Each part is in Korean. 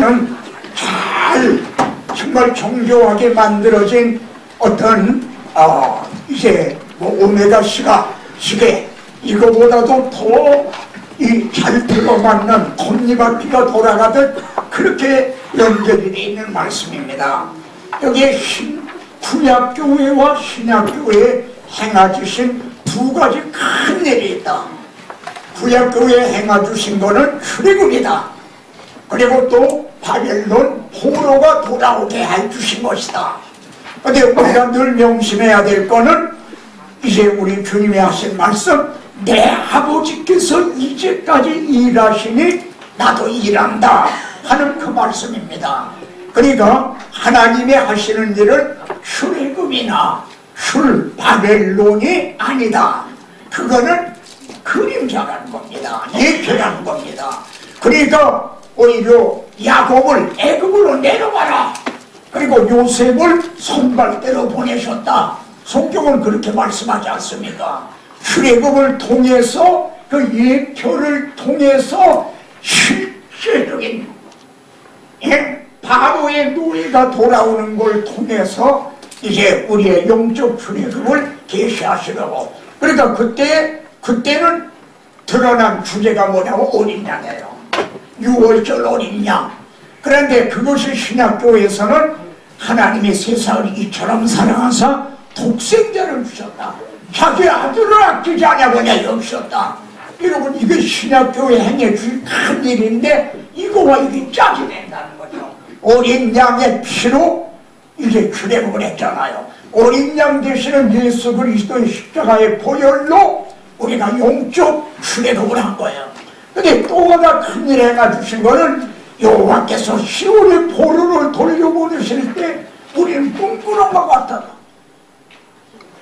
이거는 잘 정말 정교하게 만들어진 어떤 이제 뭐 오메가 시계 이거보다도 더 잘 들어맞는 톱니바퀴가 돌아가듯 그렇게 연결이 되어 있는 말씀입니다. 여기에 구약교회와 신약교회에 행하주신 두 가지 큰 일이 있다. 구약교회에 행하주신 거는 출애굽이다. 그리고 또 바벨론 포로가 돌아오게 해주신 것이다. 근데 우리가 늘 명심해야 될 거는 이제 우리 주님이 하신 말씀, 내 아버지께서 이제까지 일하시니 나도 일한다 하는 그 말씀입니다. 그러니까 하나님이 하시는 일은 출애굽이나 바벨론이 아니다. 그거는 그림자라는 겁니다. 예표라는 겁니다. 그러니까 오히려 야곱을 애굽으로 내려가라. 그리고 요셉을 손발대로 보내셨다. 성경은 그렇게 말씀하지 않습니까? 출애굽을 통해서 그 예표를 통해서 실제적인 바로의 노예가 돌아오는 걸 통해서 이제 우리의 영적 출애굽을 계시하시려고. 그러니까 그때는 드러난 주제가 뭐냐고 어린 양이에요. 6월절 어린 양. 그런데 그것이 신약교에서는 하나님이 세상을 이처럼 사랑하사 독생자를 주셨다. 자기 아들을 아끼지 않냐고냐 여기셨다. 여러분 이게 신약교회 행해주신 큰 일인데 이거와 이게 짝이 된다는 거죠. 어린 양의 피로 이제 출애굽을 했잖아요. 어린 양 되시는 예수 그리스도의 십자가의 보혈로 우리가 영적 출애굽을 한 거예요. 근데 또 하나 큰일 행해주신 거는 여호와께서 시온의 포로를 돌려보내실 때 우리는 꿈꾸는 것 같다.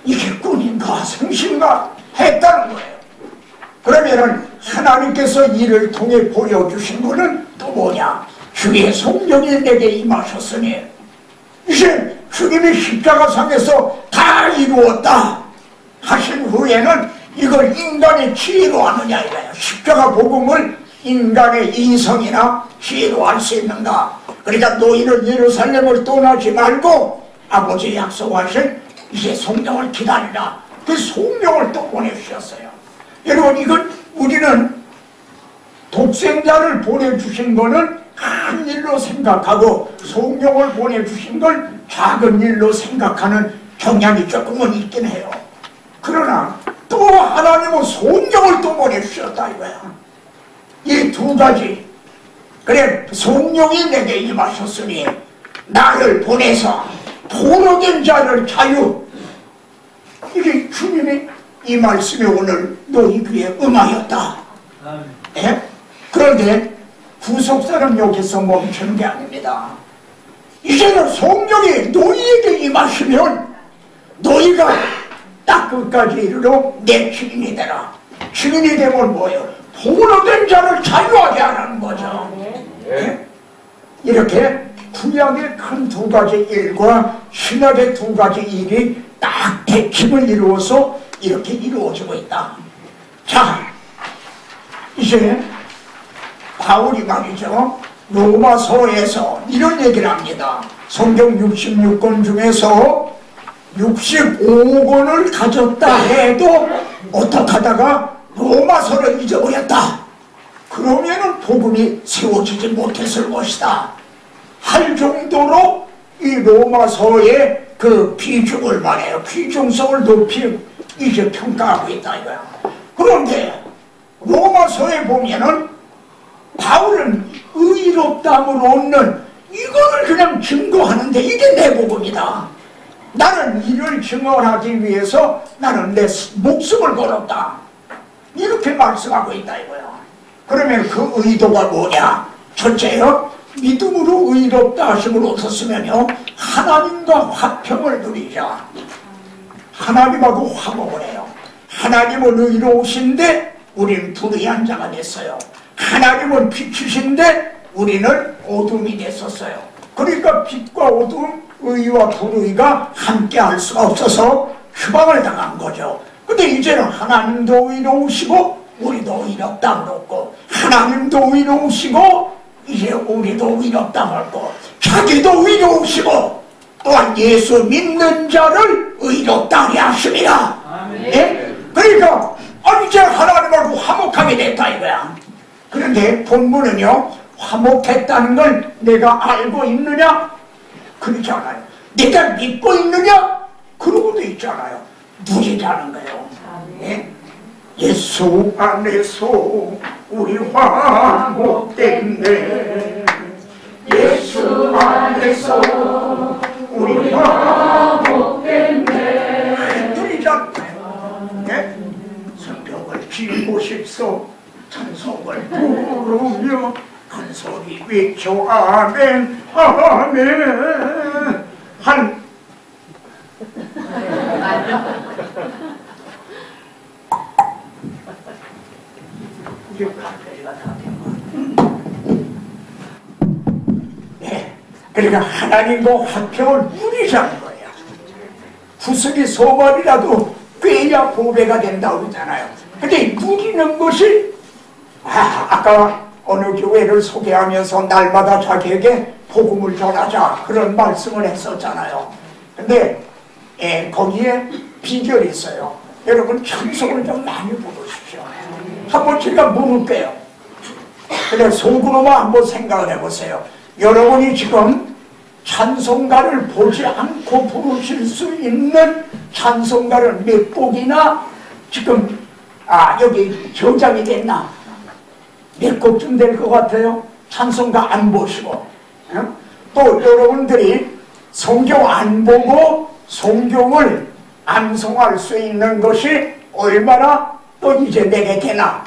이게 꿈인가 생신가 했다는 거예요. 그러면은 하나님께서 이를 통해 보여주신 거는 또 뭐냐? 주의 성령이 내게 임하셨으니 이제 주님이 십자가상에서 다 이루었다 하신 후에는 이걸 인간의 지혜로 하느냐 이거예요. 십자가 복음을 인간의 인성이나 지혜로 할 수 있는가? 그러니까 너희는 예루살렘을 떠나지 말고 아버지 약속하신 이제 성령을 기다리라. 그 성령을 또 보내주셨어요. 여러분 이건 우리는 독생자를 보내주신 거는 큰 일로 생각하고 성령을 보내주신 걸 작은 일로 생각하는 경향이 조금은 있긴 해요. 그러나 또 하나님은 성령을 또 보내주셨다 이거야. 이 두 가지. 그래 성령이 내게 임하셨으니 나를 보내서 포로된 자를 자유. 이게 주님이 이 말씀이 오늘 너희 귀에 음하였다. 예? 그런데 구속사는 여기서 멈추는 게 아닙니다. 이제는 성령이 너희에게 임하시면 너희가 딱 끝까지 이르러 내 증인이 되라. 증인이 되면 뭐예요? 포로된 자를 자유하게 하라는 거죠. 예? 이렇게 구약의 큰 두 가지 일과 신약의 두 가지 일이 딱 대칭을 이루어서 이렇게 이루어지고 있다. 자, 이제 바울이 말이죠. 로마서에서 이런 얘기를 합니다. 성경 66권 중에서 65권을 가졌다 해도 어떻게 하다가 로마서를 잊어버렸다. 그러면은 복음이 세워지지 못했을 것이다. 할 정도로 이 로마서의 그 비중을 말해요. 비중성을 높이 이제 평가하고 있다 이거야. 그런데 로마서에 보면은 바울은 의롭다함을 얻는 이거를 그냥 증거하는데 이게 내 복음이다. 나는 이를 증언하기 위해서 나는 내 목숨을 걸었다. 이렇게 말씀하고 있다 이거야. 그러면 그 의도가 뭐냐? 첫째요, 믿음으로 의롭다 하심을 얻었으면요 하나님과 화평을 누리자. 하나님하고 화목을 해요. 하나님은 의로우신데 우리는 불의한 자가 됐어요. 하나님은 빛이신데 우리는 어둠이 됐었어요. 그러니까 빛과 어둠, 의와 불의가 함께 할 수가 없어서 휴방을 당한 거죠. 근데 이제는 하나님도 의로우시고 우리도 의롭다 그렇고 하나님도 의로우시고 이제 우리도 의롭다 말고 자기도 의로우시고 또한 예수 믿는 자를 의롭다 하십니다. 예? 그러니까 이제 하나님하고 화목하게 됐다 이거야. 그런데 본문은요, 화목했다는 걸 내가 알고 있느냐? 그렇지 않아요. 내가 믿고 있느냐? 그러고도 있잖아요. 누리라는 거예요. 예? 예수 안에서 우리 화목됐네. 예수 안에서 우리 화목됐네. 누리잖아요. 예? 성벽을 지고 싶소. 찬송을 부르며 한 소리 외쳐 아멘 아멘 한 이게 가까이가 다 된 거야. 네, 그러니까 하나님과 화평을 누리자는 거예요. 구석이 소말이라도 꿰야 보배가 된다고 그러잖아요. 근데 누리는 것이 아까 어느 교회를 소개하면서 날마다 자기에게 복음을 전하자 그런 말씀을 했었잖아요. 근데 거기에 비결이 있어요. 여러분 찬송을 좀 많이 부르십시오. 한번 제가 물을게요. 그래 속으로만 한번 생각을 해보세요. 여러분이 지금 찬송가를 보지 않고 부르실 수 있는 찬송가를 몇 곡이나 지금 여기 저장이 됐나? 몇 곡쯤 될 것 같아요? 찬송가 안 보시고. 또 여러분들이 성경 안 보고 성경을 암송할 수 있는 것이 얼마나 또 이제 내게 되나?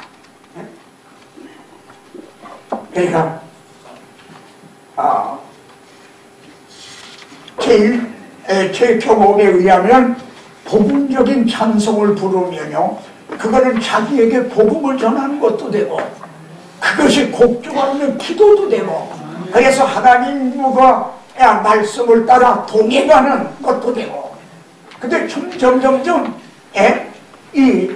그러니까 제 경험에 의하면 복음적인 찬송을 부르면요, 그거는 자기에게 복음을 전하는 것도 되고 그것이 곡조가 있는 기도도 되고, 그래서 하나님과 말씀을 따라 동행하는 것도 되고. 근데 점점 이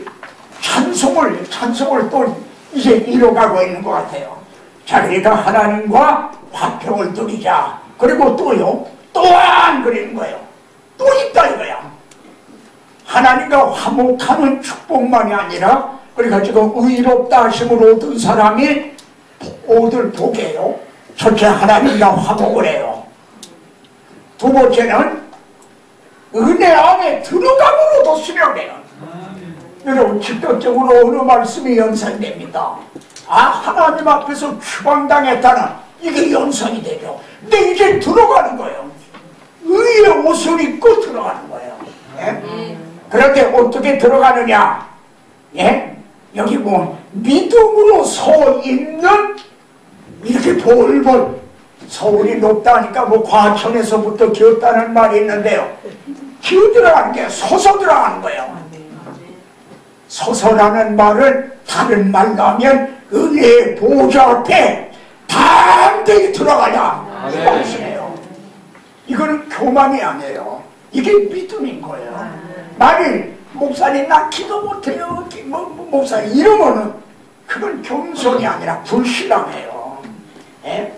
찬송을 또 이제 이뤄가고 있는 것 같아요. 자, 그러니까 하나님과 화평을 누리자. 그리고 또한 그러는 거예요. 또 있다 이거야. 하나님과 화목하는 축복만이 아니라, 그러니까 지금 의롭다 하심을 얻은 사람이 얻을 복이에요. 첫째, 하나님과 화목을 해요. 두 번째는 은혜 안에 들어감으로도 수련해요. 여러분 직접적으로 어느 말씀이 연상됩니다. 하나님 앞에서 추방당했다는 이게 연상이 되죠. 근데 이제 들어가는 거예요. 의의 옷을 입고 들어가는 거예요. 예? 그런데 어떻게 들어가느냐? 예? 여기 믿음으로 서 있는, 이렇게 볼볼 서울이 높다니까 과천에서부터 기었다는 말이 있는데요. 기어 들어가는 게 서서 들어가는 거예요. 서서라는 말을 다른 말로 하면 은혜의 보좌 앞에 담대히 들어가냐 이 말씀이에요. 이거는 교만이 아니에요. 이게 믿음인 거예요. 만일 목사님 나 기도 못해요 목사님 이러면은 그건 겸손이 아니라 불신앙이에요. 예?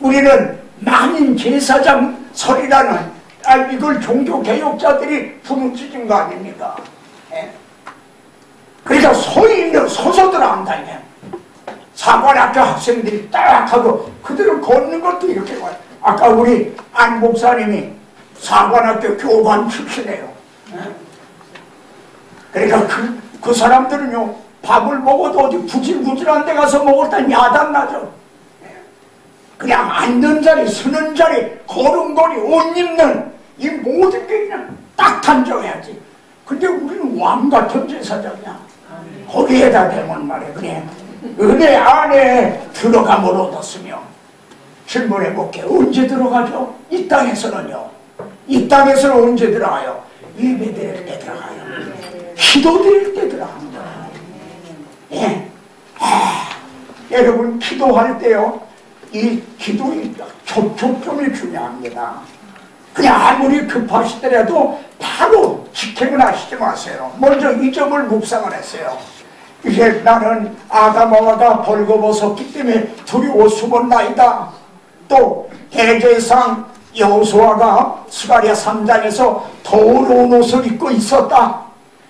우리는 만인 제사장 설이라는 이걸 종교개혁자들이 부르짖은 거 아닙니까? 예? 그러니까 서서 들어간다 이게. 사관학교 학생들이 딱 하고 그들을 걷는 것도 이렇게 와요. 아까 우리 안 목사님이 사관학교 교관 출신이에요. 예? 그러니까 그 사람들은요, 밥을 먹어도 어디 부질부질한 데 가서 먹었다 야단나죠. 그냥 앉는 자리, 서는 자리, 걸음걸이, 옷 입는 이 모든 게 그냥 딱 단정해야지. 근데 우리는 왕 같은 제사장이야. 거기에다 대면 말이야. 그래. 은혜 안에 들어감을 얻었으며. 질문해 볼게요. 언제 들어가죠? 이 땅에서는요. 이 땅에서는 언제 들어가요? 예배 드릴 때 들어가요. 기도 드릴 때 들어가는 거예요. 예. 여러분 기도할 때요, 이 기도의 접촉점이 중요합니다. 그냥 아무리 급하시더라도 바로 직행을 하시지 마세요. 먼저 이 점을 묵상을 했어요. 이제 나는 아담아와가 벌거벗었기 때문에 두려워 숨었나이다. 또 대제사장 여호수아가 스가랴 3장에서 더러운 옷을 입고 있었다.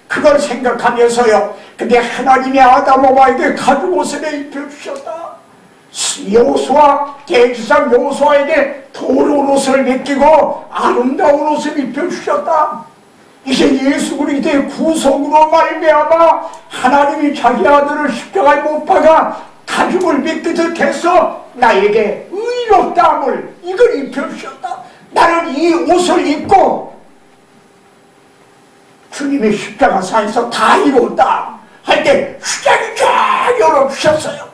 그걸 생각하면서요, 근데 하나님이 아담아와에게 가죽 옷을 입혀주셨다. 여호수아, 대제사장 여호수아에게 더러운 옷을 벗기고 아름다운 옷을 입혀주셨다. 이제 예수 그리스도의 구속으로 말미암아 하나님이 자기 아들을 십자가에 못 박아 가죽을 벗기듯 해서 나에게 의롭다함을 이걸 입혀주셨다. 나는 이 옷을 입고 주님의 십자가상에서 다 이뤘다 할 때 휘장이 쫙 열어주셨어요.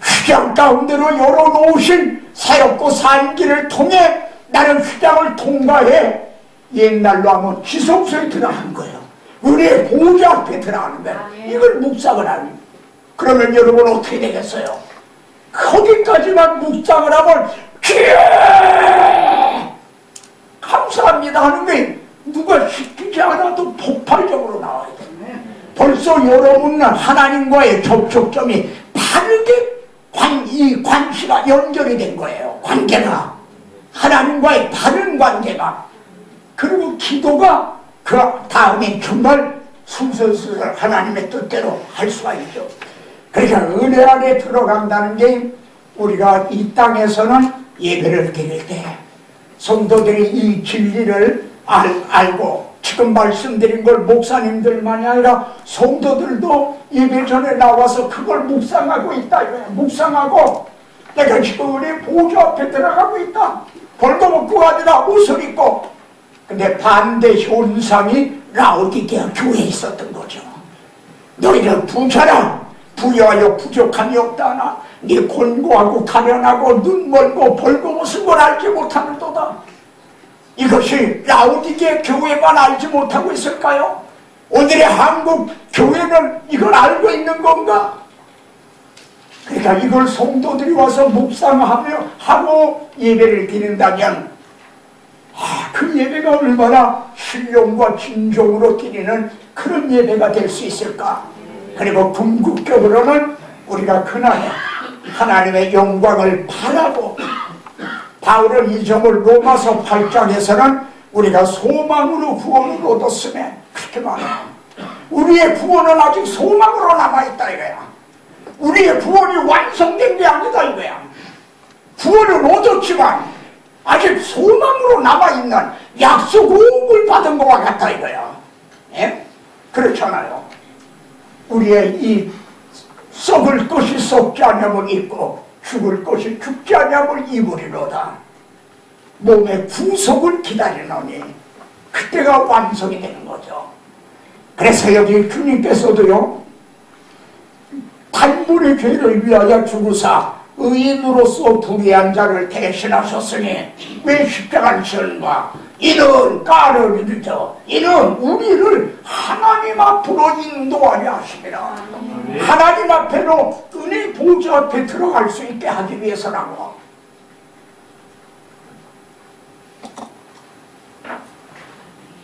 휘장 가운데로 열어놓으신 사역고 산길을 통해 나는 휘장을 통과해 옛날로 하면 지성소에 들어가는 거예요. 은혜의 보좌 앞에 들어가는 거예요. 이걸 묵상을 하는. 그러면 여러분 어떻게 되겠어요? 거기까지만 묵상을 하면 감사합니다 하는 게 누가 시키지 않아도 폭발적으로 나와야 돼요. 벌써 여러분은 하나님과의 접촉점이 바르게 이 관계가 연결이 된 거예요. 관계가 하나님과의 바른 관계가. 그리고 기도가 그 다음에 정말 순서순서 하나님의 뜻대로 할 수가 있죠. 그러니까 은혜 안에 들어간다는 게 우리가 이 땅에서는 예배를 드릴 때 성도들이 이 진리를 알고 지금 말씀드린 걸 목사님들만이 아니라 성도들도 예배 전에 나와서 그걸 묵상하고 있다 이거야. 묵상하고 내가 지금 은혜 보좌 앞에 들어가고 있다. 벌거벗고 아니라 옷을 입고. 근데 반대 현상이 라오디게아 교회에 있었던 거죠. 너희는 부자라 부여하여 부족함이 없다 하나 네 곤고하고 가련하고 눈 멀고 벌거벗은 걸 알지 못하는도다. 이것이 라오디게아 교회만 알지 못하고 있을까요? 오늘의 한국 교회는 이걸 알고 있는 건가? 그러니까 이걸 성도들이 와서 묵상하며 하고 예배를 드린다면 그 예배가 얼마나 신령과 진정으로 드리는 그런 예배가 될 수 있을까? 그리고 궁극적으로는 우리가 그날에 하나님의 영광을 바라고 바울은 이 점을 로마서 8장에서는 우리가 소망으로 구원을 얻었으며 그렇게 말해요. 우리의 구원은 아직 소망으로 남아있다 이거야. 우리의 구원이 완성된 게 아니다 이거야. 구원을 얻었지만 아직 소망으로 남아있는 약속을 받은 것과 같다 이거야. 예? 그렇잖아요. 우리의 이 썩을 것이 썩지 않으면 입고 죽을 것이 죽지 않으면 입으리로다. 몸의 구속을 기다리노니 그때가 완성이 되는 거죠. 그래서 여기 주님께서도요, 단물의 죄를 위하여 죽으사 의인으로서 불의한 자를 대신하셨으니 왜 십자가를 지었는가? 이는 까를 이르죠. 이는 우리를 하나님 앞으로 인도하려 하심이라. 하나님 앞에로 은혜 보좌 앞에 들어갈 수 있게 하기 위해서라고.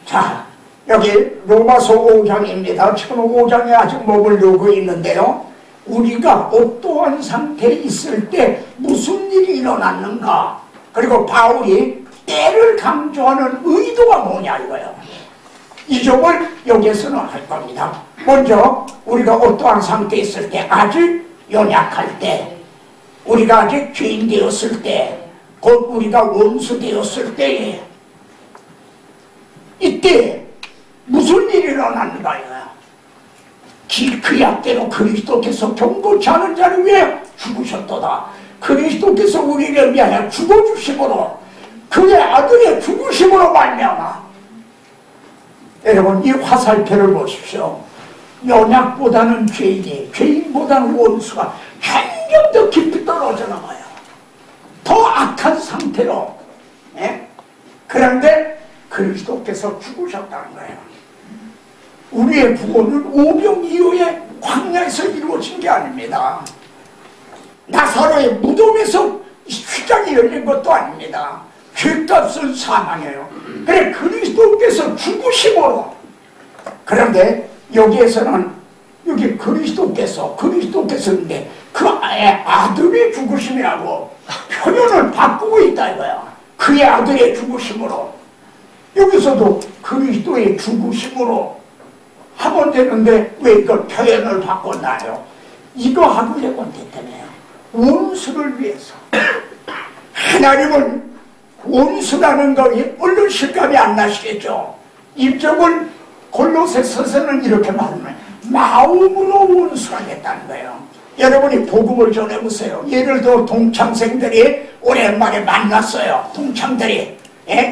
자, 여기 로마서 5장입니다. 지금 5장에 아직 머물르고 있는데요, 우리가 어떠한 상태에 있을 때 무슨 일이 일어났는가, 그리고 바울이 때를 강조하는 의도가 뭐냐 이거예요. 이 점을 여기에서는 할 겁니다. 먼저 우리가 어떠한 상태에 있을 때, 아직 연약할 때, 우리가 아직 죄인 되었을 때, 곧 우리가 원수 되었을 때에, 이때 무슨 일이 일어났는가 이거야. 그 약대로 그리스도께서 경고치 않은 자를 위해 죽으셨도다. 그리스도께서 우리를 위하여 죽어주심으로, 그의 아들의 죽으심으로 말미암아. 여러분, 이 화살표를 보십시오. 연약보다는 죄인이, 죄인보다는 원수가 점점 더 깊이 떨어져 나가요. 더 악한 상태로. 예? 그런데 그리스도께서 죽으셨다는 거예요. 우리의 구원은 오병 이후에 광야에서 이루어진 게 아닙니다. 나사로의 무덤에서 휘장이 열린 것도 아닙니다. 죄값은 사망이에요. 그래, 그리스도께서 죽으심으로. 그런데 여기에서는 여기 그리스도께서인데 그 아들의 죽으심이라고 표현을 바꾸고 있다 이거야. 그의 아들의 죽으심으로. 여기서도 그리스도의 죽으심으로 하면 되는데 왜 이걸 표현을 바꿨나요? 이거 하고 되면 됐다며요. 원수를 위해서. 하나님은 원수라는 거에 얼른 실감이 안 나시겠죠? 입적을 골로새서서는 이렇게 말하면 마음으로 원수가 됐다는 거예요. 여러분이 복음을 전해보세요. 예를 들어 동창생들이 오랜만에 만났어요. 동창들이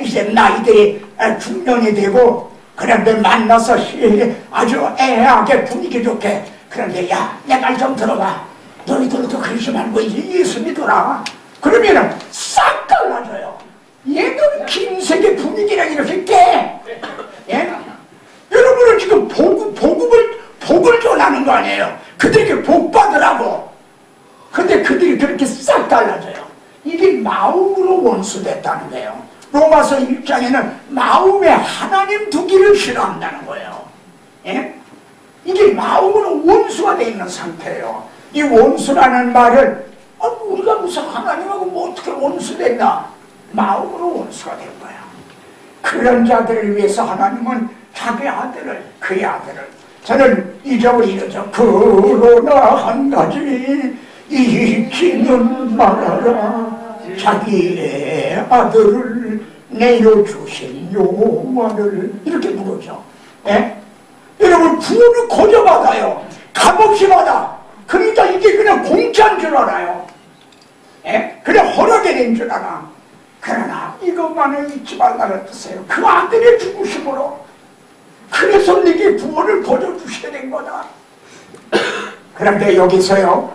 이제 나이들이 중년이 되고 그런데 만나서 아주 애하게 분위기 좋게 그런데 야, 내 말 좀 들어봐. 너희들도 그러지 말고 이제 예수 믿어라. 그러면은 싹 달라져요. 얘는 김색의 분위기랑 이렇게 깨. 예? 여러분은 지금 복을 전하는 거 아니에요. 그들에게 복 받으라고. 근데 그들이 그렇게 싹 달라져요. 이게 마음으로 원수됐다는 거예요. 로마서 1장에는 마음에 하나님 두기를 싫어한다는 거예요. 예? 이게 마음으로 원수가 되어 있는 상태예요. 이 원수라는 말을 우리가 무슨 하나님하고 뭐 어떻게 원수됐나? 마음으로 원수가 된 거야. 그런 자들을 위해서 하나님은 자기 아들을, 그의 아들을, 저는 이 점을 이러죠. 그러나 한 가지 잊지는 말아라. 자기의 아들을 내려주신 여호와를 이렇게 부르죠. 예? 여러분 구원을 거저 받아요. 값없이 받아. 그러니까 이게 그냥 공짜인 줄 알아요. 예? 그냥 허락이 된 줄 알아. 그러나 이것만은 잊지 말라는 뜻이에요. 그 아들의 죽으심으로. 그래서 네게 구원을 거저 주시게 된 거다. 그런데 여기서요,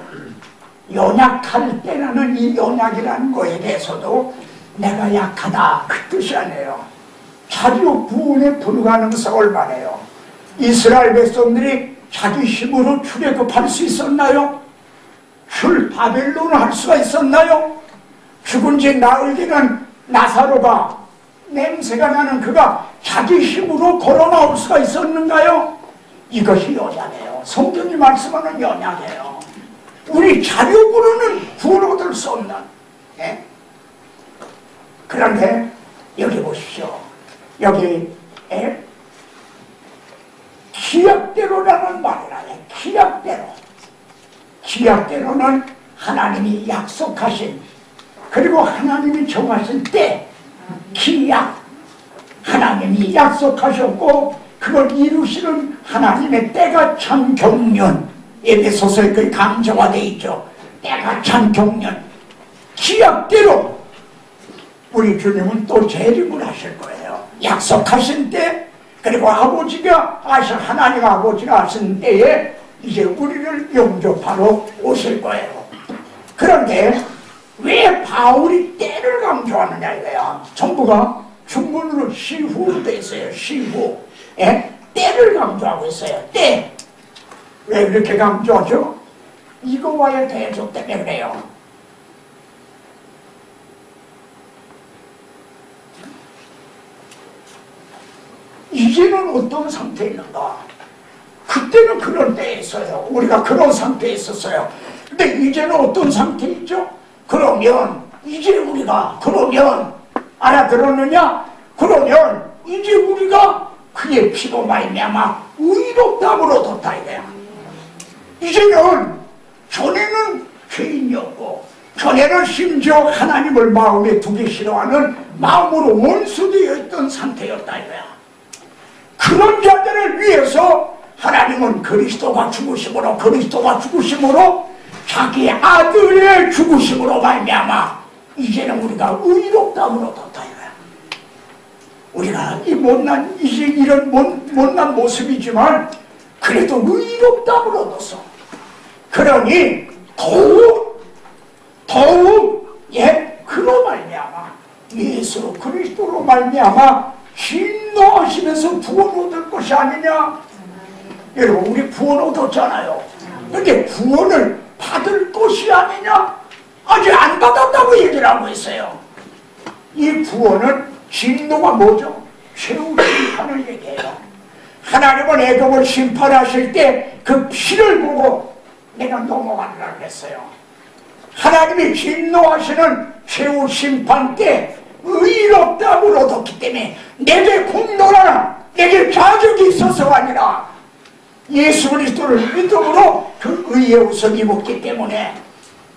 연약할 때라는 이 연약이라는 거에 대해서도 내가 약하다 그 뜻이 아니에요. 자주 구원에 불가능성을 말해요. 이스라엘 백성들이 자기 힘으로 출애굽할 수 있었나요? 바벨론을 할 수가 있었나요? 죽은 지 나흘 되는 나사로가 냄새가 나는 그가 자기 힘으로 걸어 나올 수가 있었는가요? 이것이 연약해요. 성경이 말씀하는 연약해요. 우리 자력으로는 구원 얻을 수 없는. 예? 그런데 여기 보십시오. 여기 기약대로라는 말이라요. 기약대로. 기약대로는 하나님이 약속하신 그리고 하나님이 정하신 때 기약. 하나님이 약속하셨고 그걸 이루시는 하나님의 때가 참 경륜. 에베소서에 그 강조가 되어 있죠. 때가 참 경륜. 기약대로 우리 주님은 또 재림을 하실 거예요. 약속하신 때 그리고 아버지가 하나님 아버지가 하신 때에 이제 우리를 영접하러 오실 거예요. 그런데 왜 바울이 때를 강조하느냐 이거야. 전부가 중문으로 시후로 돼 있어요. 시후. 예? 때를 강조하고 있어요. 때. 왜 이렇게 강조하죠? 이거와의 대조 때문에 그래요. 이제는 어떤 상태에 있는가? 그때는 그런 때에 있어요. 우리가 그런 상태에 있었어요. 근데 이제는 어떤 상태에 있죠? 그러면 이제 우리가 알아들었느냐? 그러면 이제 우리가 그의 피로 말미암아 의롭다함을 얻었다 이거야. 이제는 전에는 죄인이었고 전에는 심지어 하나님을 마음에 두기 싫어하는 마음으로 원수되어 있던 상태였다 이거야. 그런 자들을 위해서 하나님은 그리스도가 죽으심으로 자기 아들의 죽으심으로 말미암아 이제는 우리가 의롭다함을 얻었다 이거야. 우리가 이 못난 이제 이런 못난 모습이지만 그래도 의롭다함을 얻었어. 그러니 더욱 그로 말미암아 예수 그리스도로 말미암아 진노하시면서 구원 얻을 것이 아니냐. 여러분 우리 구원 얻었잖아요. 근데 구원을 받을 것이 아니냐. 아직 안 받았다고 얘기를 하고 있어요. 이 구원은 진노가 뭐죠? 최후 심판을 얘기해요. 하나님은 애굽을 심판하실 때 그 피를 보고 내가 넘어가려고 했어요. 하나님이 진노하시는 최후 심판 때 의롭다함을 얻었기 때문에 내게 공로나 내게 자격이 있어서가 아니라 예수 그리스도를 믿음으로 그 의의 옷을 입었기 때문에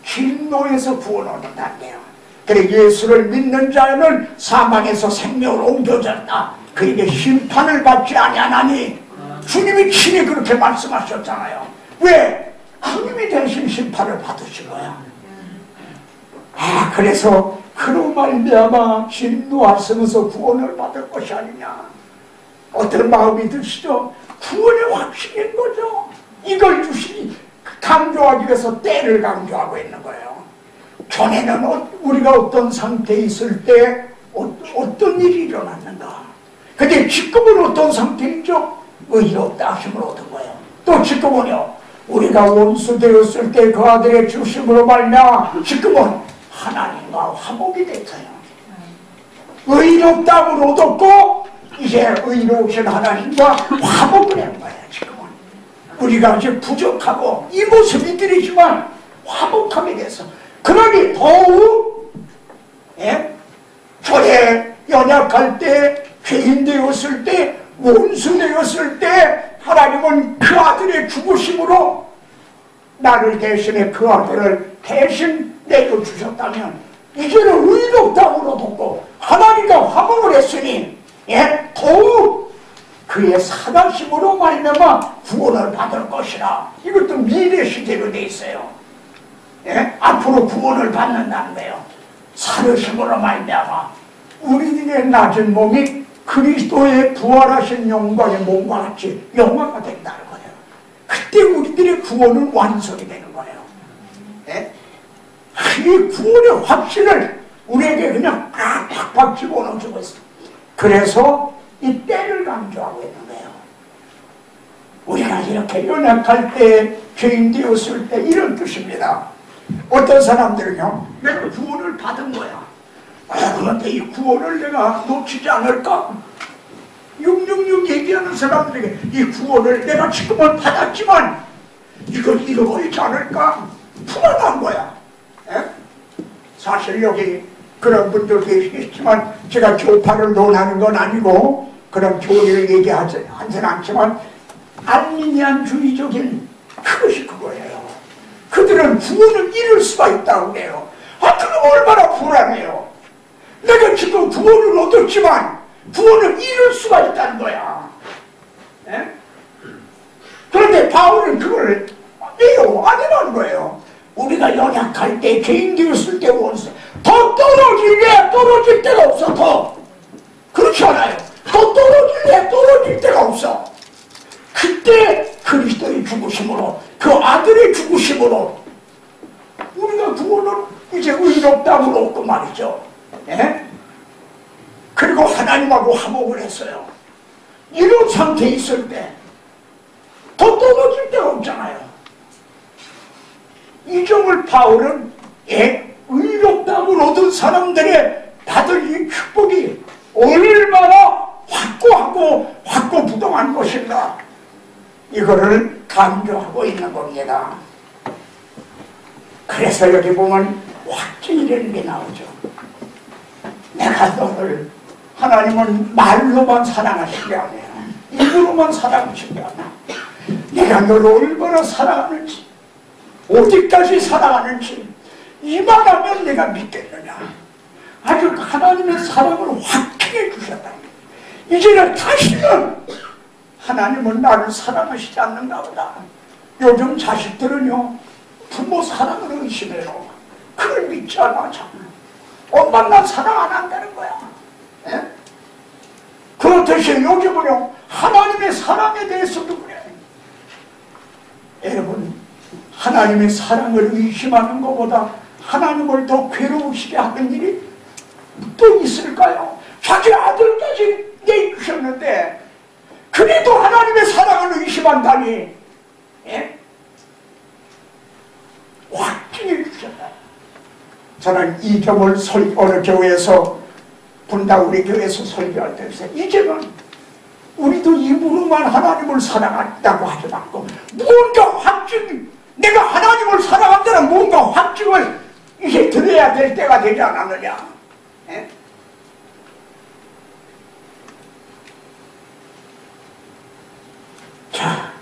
진노에서 구원을 얻는다는데요. 그래 예수를 믿는 자는 사망에서 생명으로 옮겨졌다. 그에게 심판을 받지 아니하나니 주님이 친히 그렇게 말씀하셨잖아요. 왜? 주님이 대신 심판을 받으신 거야. 그래서 그로 말미암아 진노하시면서 구원을 받을 것이 아니냐. 어떤 마음이 드시죠? 구원의 확신인 거죠. 이걸 주시니 강조하기 위해서 때를 강조하고 있는 거예요. 전에는 우리가 어떤 상태에 있을 때 어떤 일이 일어났는가. 근데 지금은 어떤 상태이죠? 의롭다 하심을 얻은 거예요. 또 지금은요, 우리가 원수 되었을 때 그 아들의 주심으로 말미암아 지금은 하나님과 화목이 됐어요. 의롭다함을 얻었고 이제 의로우신 하나님과 화목을 한 거예요. 지금은 우리가 이제 부족하고 이 모습이 들이지만 화목하게 돼서 그러니 더욱 전에 연약할 때 죄인 되었을 때 원수 되었을 때 하나님은 그 아들의 죽으심으로 나를 대신해 그 아들을 대신 내려주셨다면 이제는 의롭다함을 얻었고 하나님과 화목을 했으니 더욱 그의 사랑심으로 말미암아 구원을 받을 것이라. 이것도 미래 시대로 돼 있어요. 앞으로 구원을 받는다는 거예요. 사르심으로 말미암아 우리들의 낮은 몸이 그리스도의 부활하신 영광의 몸과 같이 영화가 된다는 거예요. 그때 우리들의 구원은 완성이 되는 거예요. 이 구원의 확신을 우리에게 그냥 팍팍 집어넣어주고 있어요. 그래서 이 때를 강조하고 있는 거예요. 우리가 이렇게 연약할 때, 죄인 되었을 때 이런 뜻입니다. 어떤 사람들은요, 내가 구원을 받은 거야. 그런데 이 구원을 내가 놓치지 않을까? 666 얘기하는 사람들에게 이 구원을 내가 지금은 받았지만 이걸 잃어버리지 않을까? 불안한 거야. 사실 여기 그런 분들 계시겠지만 제가 교파를 논하는 건 아니고 그런 교리를 얘기하지는 않지만 알미니안주의적인 그것이 그거예요. 그들은 구원을 잃을 수가 있다고 그래요. 그럼 얼마나 불안해요. 내가 지금 구원을 얻었지만 구원을 잃을 수가 있다는 거야. 그런데 바울은 그걸 아니라는 거예요. 우리가 연약할 때, 죄인 되었을 때 원수 더 떨어질 데가 없어. 더 그렇지 않아요. 더 떨어질 데가 없어. 그때 그리스도의 죽으심으로 그 아들의 죽으심으로 우리가 구원을 이제 의롭다함을 얻고 말이죠. 그리고 하나님하고 화목을 했어요. 이런 상태에 있을 때 더 떨어질 데가 없잖아요. 이 점을 바울은 의롭다함을 얻은 사람들의 받을 이 축복이 얼마나 확고하고 확고부동한 것인가, 이거를 강조하고 있는 겁니다. 그래서 여기 보면 확증이라는 게 나오죠. 내가 너를, 하나님은 말로만 사랑하신 게 아니야. 입으로만 사랑하신 게 아니야. 내가 너를 얼마나 사랑하는지, 어디까지 사랑하는지 이만하면 내가 믿겠느냐. 아주 하나님의 사랑을 확증해 주셨다. 이제는 다시는 하나님은 나를 사랑하시지 않는가 보다. 요즘 자식들은요, 부모 사랑을 의심해요. 그걸 믿지 않아. 엄마 나 사랑 안 한다는 거야. 그렇듯이 요즘은요, 하나님의 사랑에 대해서도 그래. 여러분, 하나님의 사랑을 의심하는 것보다 하나님을 더 괴로우시게 하는 일이 또 있을까요? 자기 아들까지 내주셨는데 그래도 하나님의 사랑을 의심한다니, 확증해 주셨다. 저는 이 점을 어느 교회에서 분당 우리 교회에서 설교할 때 이제는 우리도 입으로만 하나님을 사랑한다고 하지 않고 뭔가 확증, 내가 하나님을 사랑한다는 뭔가 확증을 이제 드려야 될 때가 되지 않았느냐. 예? 자,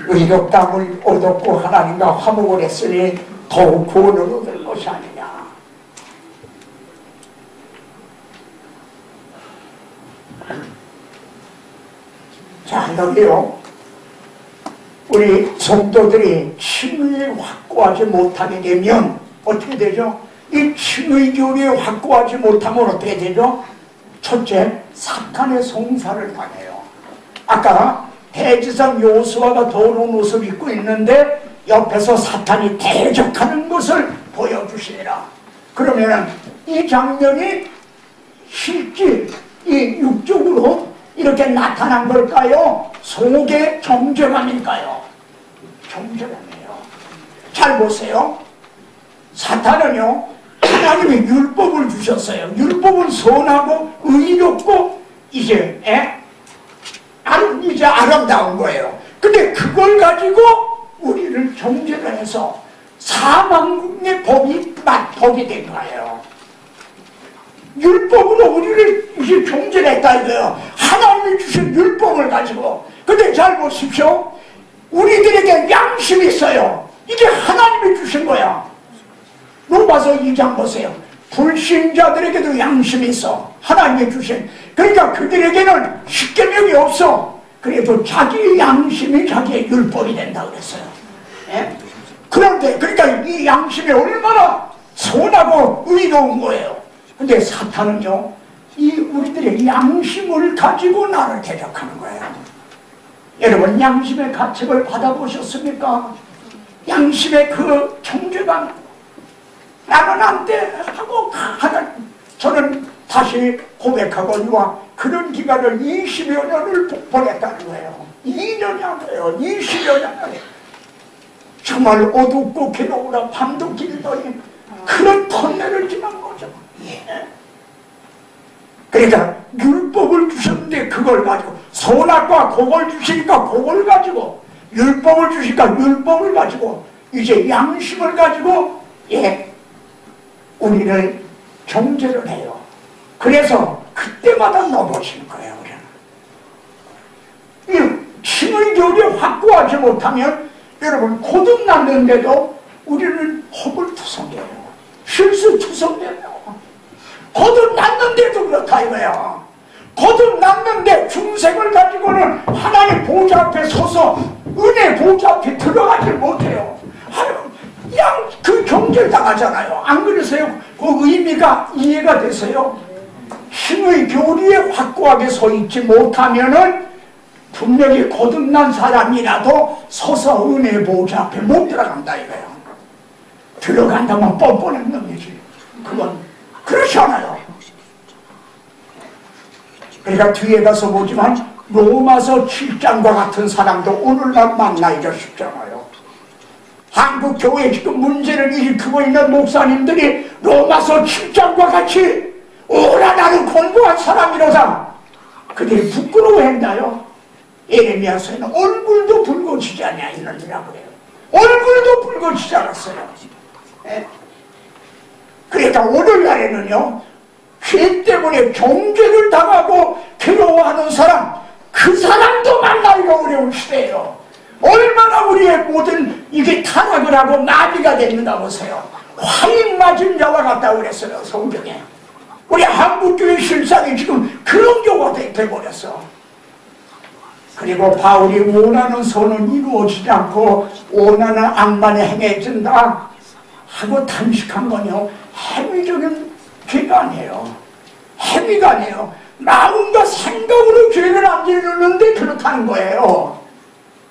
의롭다함을 얻었고 하나님과 화목을 했으니 더욱 구원을 얻을 것이 아니냐. 자, 여기요. 우리 성도들이 칭의 확고하지 못하게 되면 어떻게 되죠? 이 칭의 교리에 확고하지 못하면 어떻게 되죠? 첫째, 사탄의 송사를 당해요. 아까 대지상 요수아가 더러운 옷을 입고 있는데 옆에서 사탄이 대적하는 것을 보여주시니라. 그러면은 이 장면이 실제 이 육적으로 이렇게 나타난 걸까요? 속의 정죄감일까요? 정죄감이에요. 잘 보세요. 사탄은요, 하나님이 율법을 주셨어요. 율법은 선하고 의롭고 이제 아름다운 거예요. 근데 그걸 가지고 우리를 정죄를 해서 사망의 법이 된 거예요. 율법으로 우리를 이제 정죄를 했다 이거예요. 하나님이 주신 율법을 가지고. 근데 잘 보십시오. 우리들에게 양심이 있어요. 이게 하나님이 주신 거야. 로마서 2장 보세요. 불신자들에게도 양심이 있어. 하나님이 주신. 그러니까 그들에게는 십계명이 없어. 그래도 자기 양심이 자기의 율법이 된다 그랬어요. 예? 그런데 그러니까 이 양심이 얼마나 선하고 의로운 거예요. 근데 사탄은요, 이 우리들의 양심을 가지고 나를 대적하는 거예요. 여러분, 양심의 가책을 받아보셨습니까? 양심의 그 정죄감, 나는 안 돼 하고 저는 다시 고백하거니와 그런 기간을 20여 년을 보냈다는 거예요. 2년이 아니에요. 20여 년을. 정말 어둡고 괴로우라 밤도 길더니 그런 턴내를 지난 거죠. 예. 그러니까 율법을 주셨는데 그걸 가지고, 선악과 복을 주시니까 복을 가지고, 율법을 주시니까 율법을 가지고, 이제 양심을 가지고 우리를 정죄를 해요. 그래서 그때마다 넣어보시는 거예요. 우리는 이 신의 교리에 확고하지 못하면 여러분 거듭났는데도 우리는 허물투성이에요. 실수투성이에요. 거듭났는데도 그렇다 이거야. 거듭났는데 중생을 가지고는 하나님 보좌 앞에 서서 은혜 보좌 앞에 들어가지 못해요. 그냥 그 경계를 당하잖아요. 안 그러세요? 그 의미가 이해가 되세요? 신의 교리에 확고하게 서 있지 못하면은 분명히 거듭난 사람이라도 서서 은혜 보좌 앞에 못 들어간다 이거예요. 들어간다면 뻔뻔한 놈이지. 그건 그렇지 않아요. 그러니까 뒤에 가서 보지만 로마서 7장과 같은 사람도 오늘날 만나기가 쉽잖아요. 한국 교회 지금 문제를 일으키고 있는 목사님들이 로마서 7장과 같이 오라 나는 공부한 사람이로다. 그들이 부끄러워했나요? 예레미야서에는 얼굴도 붉어지지 않냐 이러더라고요. 얼굴도 붉어지지 않았어요. 예? 그러니까 오늘날에는요, 죄 때문에 정죄를 당하고 괴로워하는 사람, 그 사람도 만나기가 어려운 시대예요. 얼마나 우리의 모든 이게 타락을 하고 나비가 됐는가 보세요. 화인 맞은 자와 같다고 그랬어요, 성경에. 우리 한국교회 실상이 지금 그런 경우가 돼버렸어. 그리고 바울이 원하는 선은 이루어지지 않고 원하는 악만이 행해진다 하고 탄식한 건요, 행위적인 죄가 아니에요. 행위가 아니에요. 마음과 생각으로 죄를 안 지르는데 그렇다는 거예요.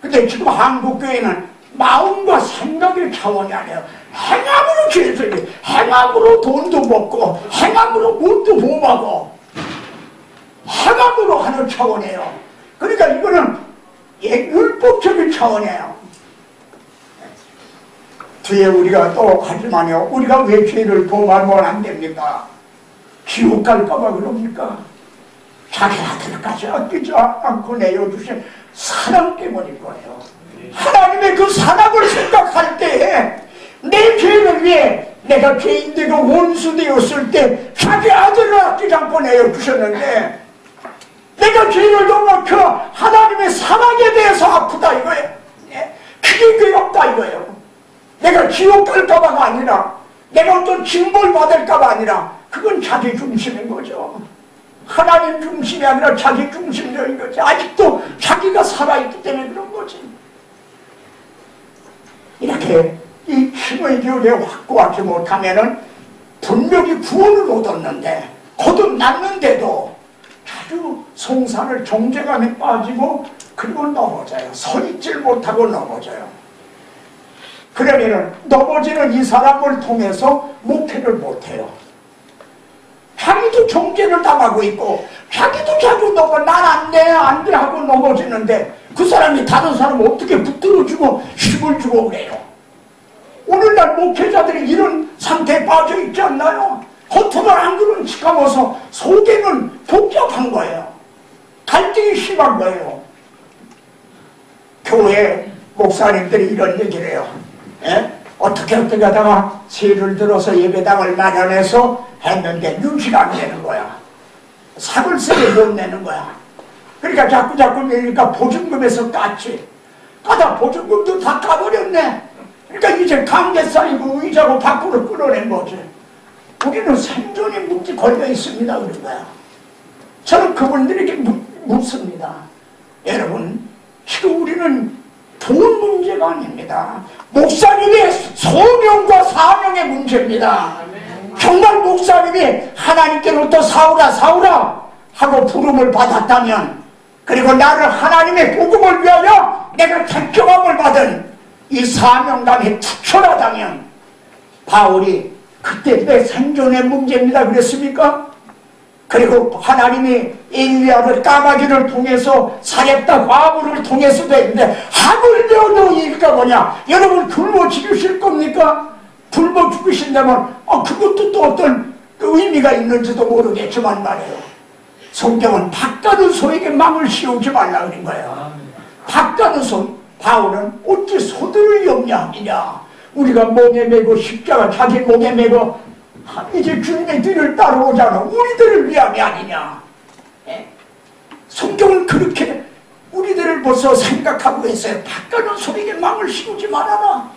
근데 지금 한국교회는 마음과 생각의 차원이 아니에요. 행함으로 죄를, 행함으로 돈도 먹고 행함으로 옷도 보호하고 행함으로 하는 차원이에요. 그러니까 이거는 율법적인 차원이에요. 뒤에 우리가 또 하지만요, 우리가 왜 죄를 범하면 안 됩니까? 지옥 갈까봐 그럽니까? 자기 아들까지 아끼지 않고 내어주신 사랑 때문인 거예요. 하나님의 그 사랑을 생각할 때에 내 죄를 위해 내가 죄인되고 원수되었을 때 자기 아들을 아끼지 않고 내어주셨는데 내가 죄를 넘어서 하나님의 사랑에 대해서 아프다 이거예요. 그게 괴롭다 이거예요. 내가 지옥 갈까봐가 아니라 내가 어떤 징벌 받을까봐 아니라 그건 자기 중심인 거죠. 하나님 중심이 아니라 자기 중심적인 거지. 아직도 자기가 살아있기 때문에 그런 거지. 이렇게 이 힘의 기운에 확고하지 못하면은 분명히 구원을 얻었는데 거듭났는데도 자주 송산을 정죄감에 빠지고 그리고 넘어져요. 서 있질 못하고 넘어져요. 그러면은 넘어지는 이 사람을 통해서 목회를 못해요. 자기도 정죄를 당하고 있고 자기도 자주 넘어 난 안 돼 안 돼 하고 넘어지는데 그 사람이 다른 사람을 어떻게 붙들어주고 힘을 주고 그래요. 오늘날 목회자들이 이런 상태에 빠져 있지 않나요? 겉으로는 안 그런 척하면서 속에는 복잡한 거예요. 갈등이 심한 거예요. 교회 목사님들이 이런 얘기를 해요. 어떻게 하다가 세를 들어서 예배당을 마련해서 했는데 유지가 안 되는 거야. 사글세를 못 내는 거야. 그러니까 자꾸 밀리니까 보증금에서 깠지. 까다 보증금도 다 까버렸네. 그러니까 이제 강대상이고 의자고 밖으로 끌어낸 거지. 우리는 생존의 문제 걸려 있습니다. 그런 거야. 저는 그분들에게 묻습니다. 여러분, 지금 우리는 돈 문제가 아닙니다. 목사님의 소명과 사명의 문제입니다. 정말 목사님이 하나님께로부터 사오라 하고 부름을 받았다면, 그리고 나를 하나님의 복음을 위하여 내가 택정함을 받은 이 사명감이 투철하다면 바울이 그때 내 생존의 문제입니다 그랬습니까? 그리고 하나님이 엘리야를 까마귀를 통해서 사렙다 과부를 통해서도 했는데 하물며 너희일까 뭐냐? 여러분 굶어 죽으실 겁니까? 굶어 죽으신다면 그것도 또 어떤 의미가 있는지도 모르겠지만 말이에요. 성경은 박가는 소에게 망을 씌우지 말라 그런 거예요. 박가는 소, 바울은 어찌 소들을 염려하느냐? 우리가 목에 메고 십자가 자기 목에 메고 이제 주님의 뒤를 따라오잖아. 우리들을 위함이 아니냐. 성경은 그렇게 우리들을 벌써 생각하고 있어요. 박가는 소에게 망을 씌우지 말아라.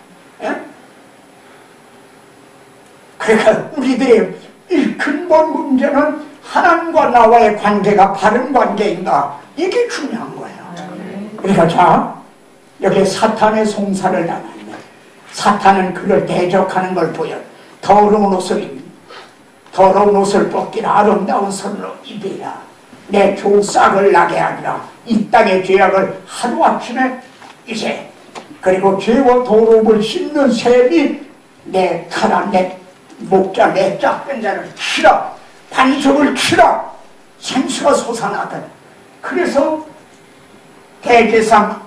그러니까 우리들의 이 근본 문제는 하나님과 나와의 관계가 바른 관계인가, 이게 중요한 거예요. 그러니까 자, 여기 사탄의 송사를 당하는, 사탄은 그를 대적하는 걸 보여. 더러운 옷을 벗기라, 아름다운 선으로 입으라. 내 조싹을 나게 하리라. 이 땅의 죄악을 하루아침에 이제, 그리고 죄와 더러움을 씻는 셈이 내 카라, 내 목자, 내 짝변자를 치라. 반석을 치라. 생수가 솟아나던. 그래서 대제상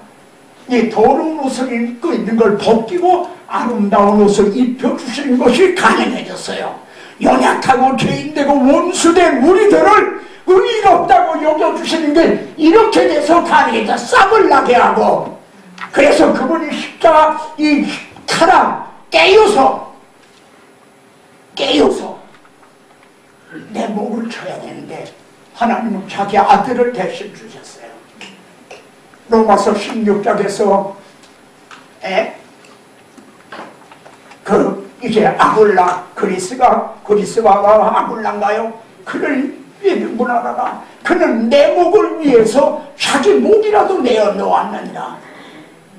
이 더러운 옷을 입고 있는 걸 벗기고 아름다운 옷을 입혀주시는 것이 가능해졌어요. 연약하고 죄인되고 원수된 우리들을 의롭다고 여겨주시는 게 이렇게 돼서 가능해져. 싹을 나게 하고. 그래서 그분이 십자가 이 칼아 깨어서 내 목을 쳐야 되는데 하나님은 자기 아들을 대신 주셨어요. 로마서 16장에서 이제 아굴라, 그리스바가 아굴라인가요? 그를 문하다가 그는 내 목을 위해서 자기 목이라도 내어 놓았느니라.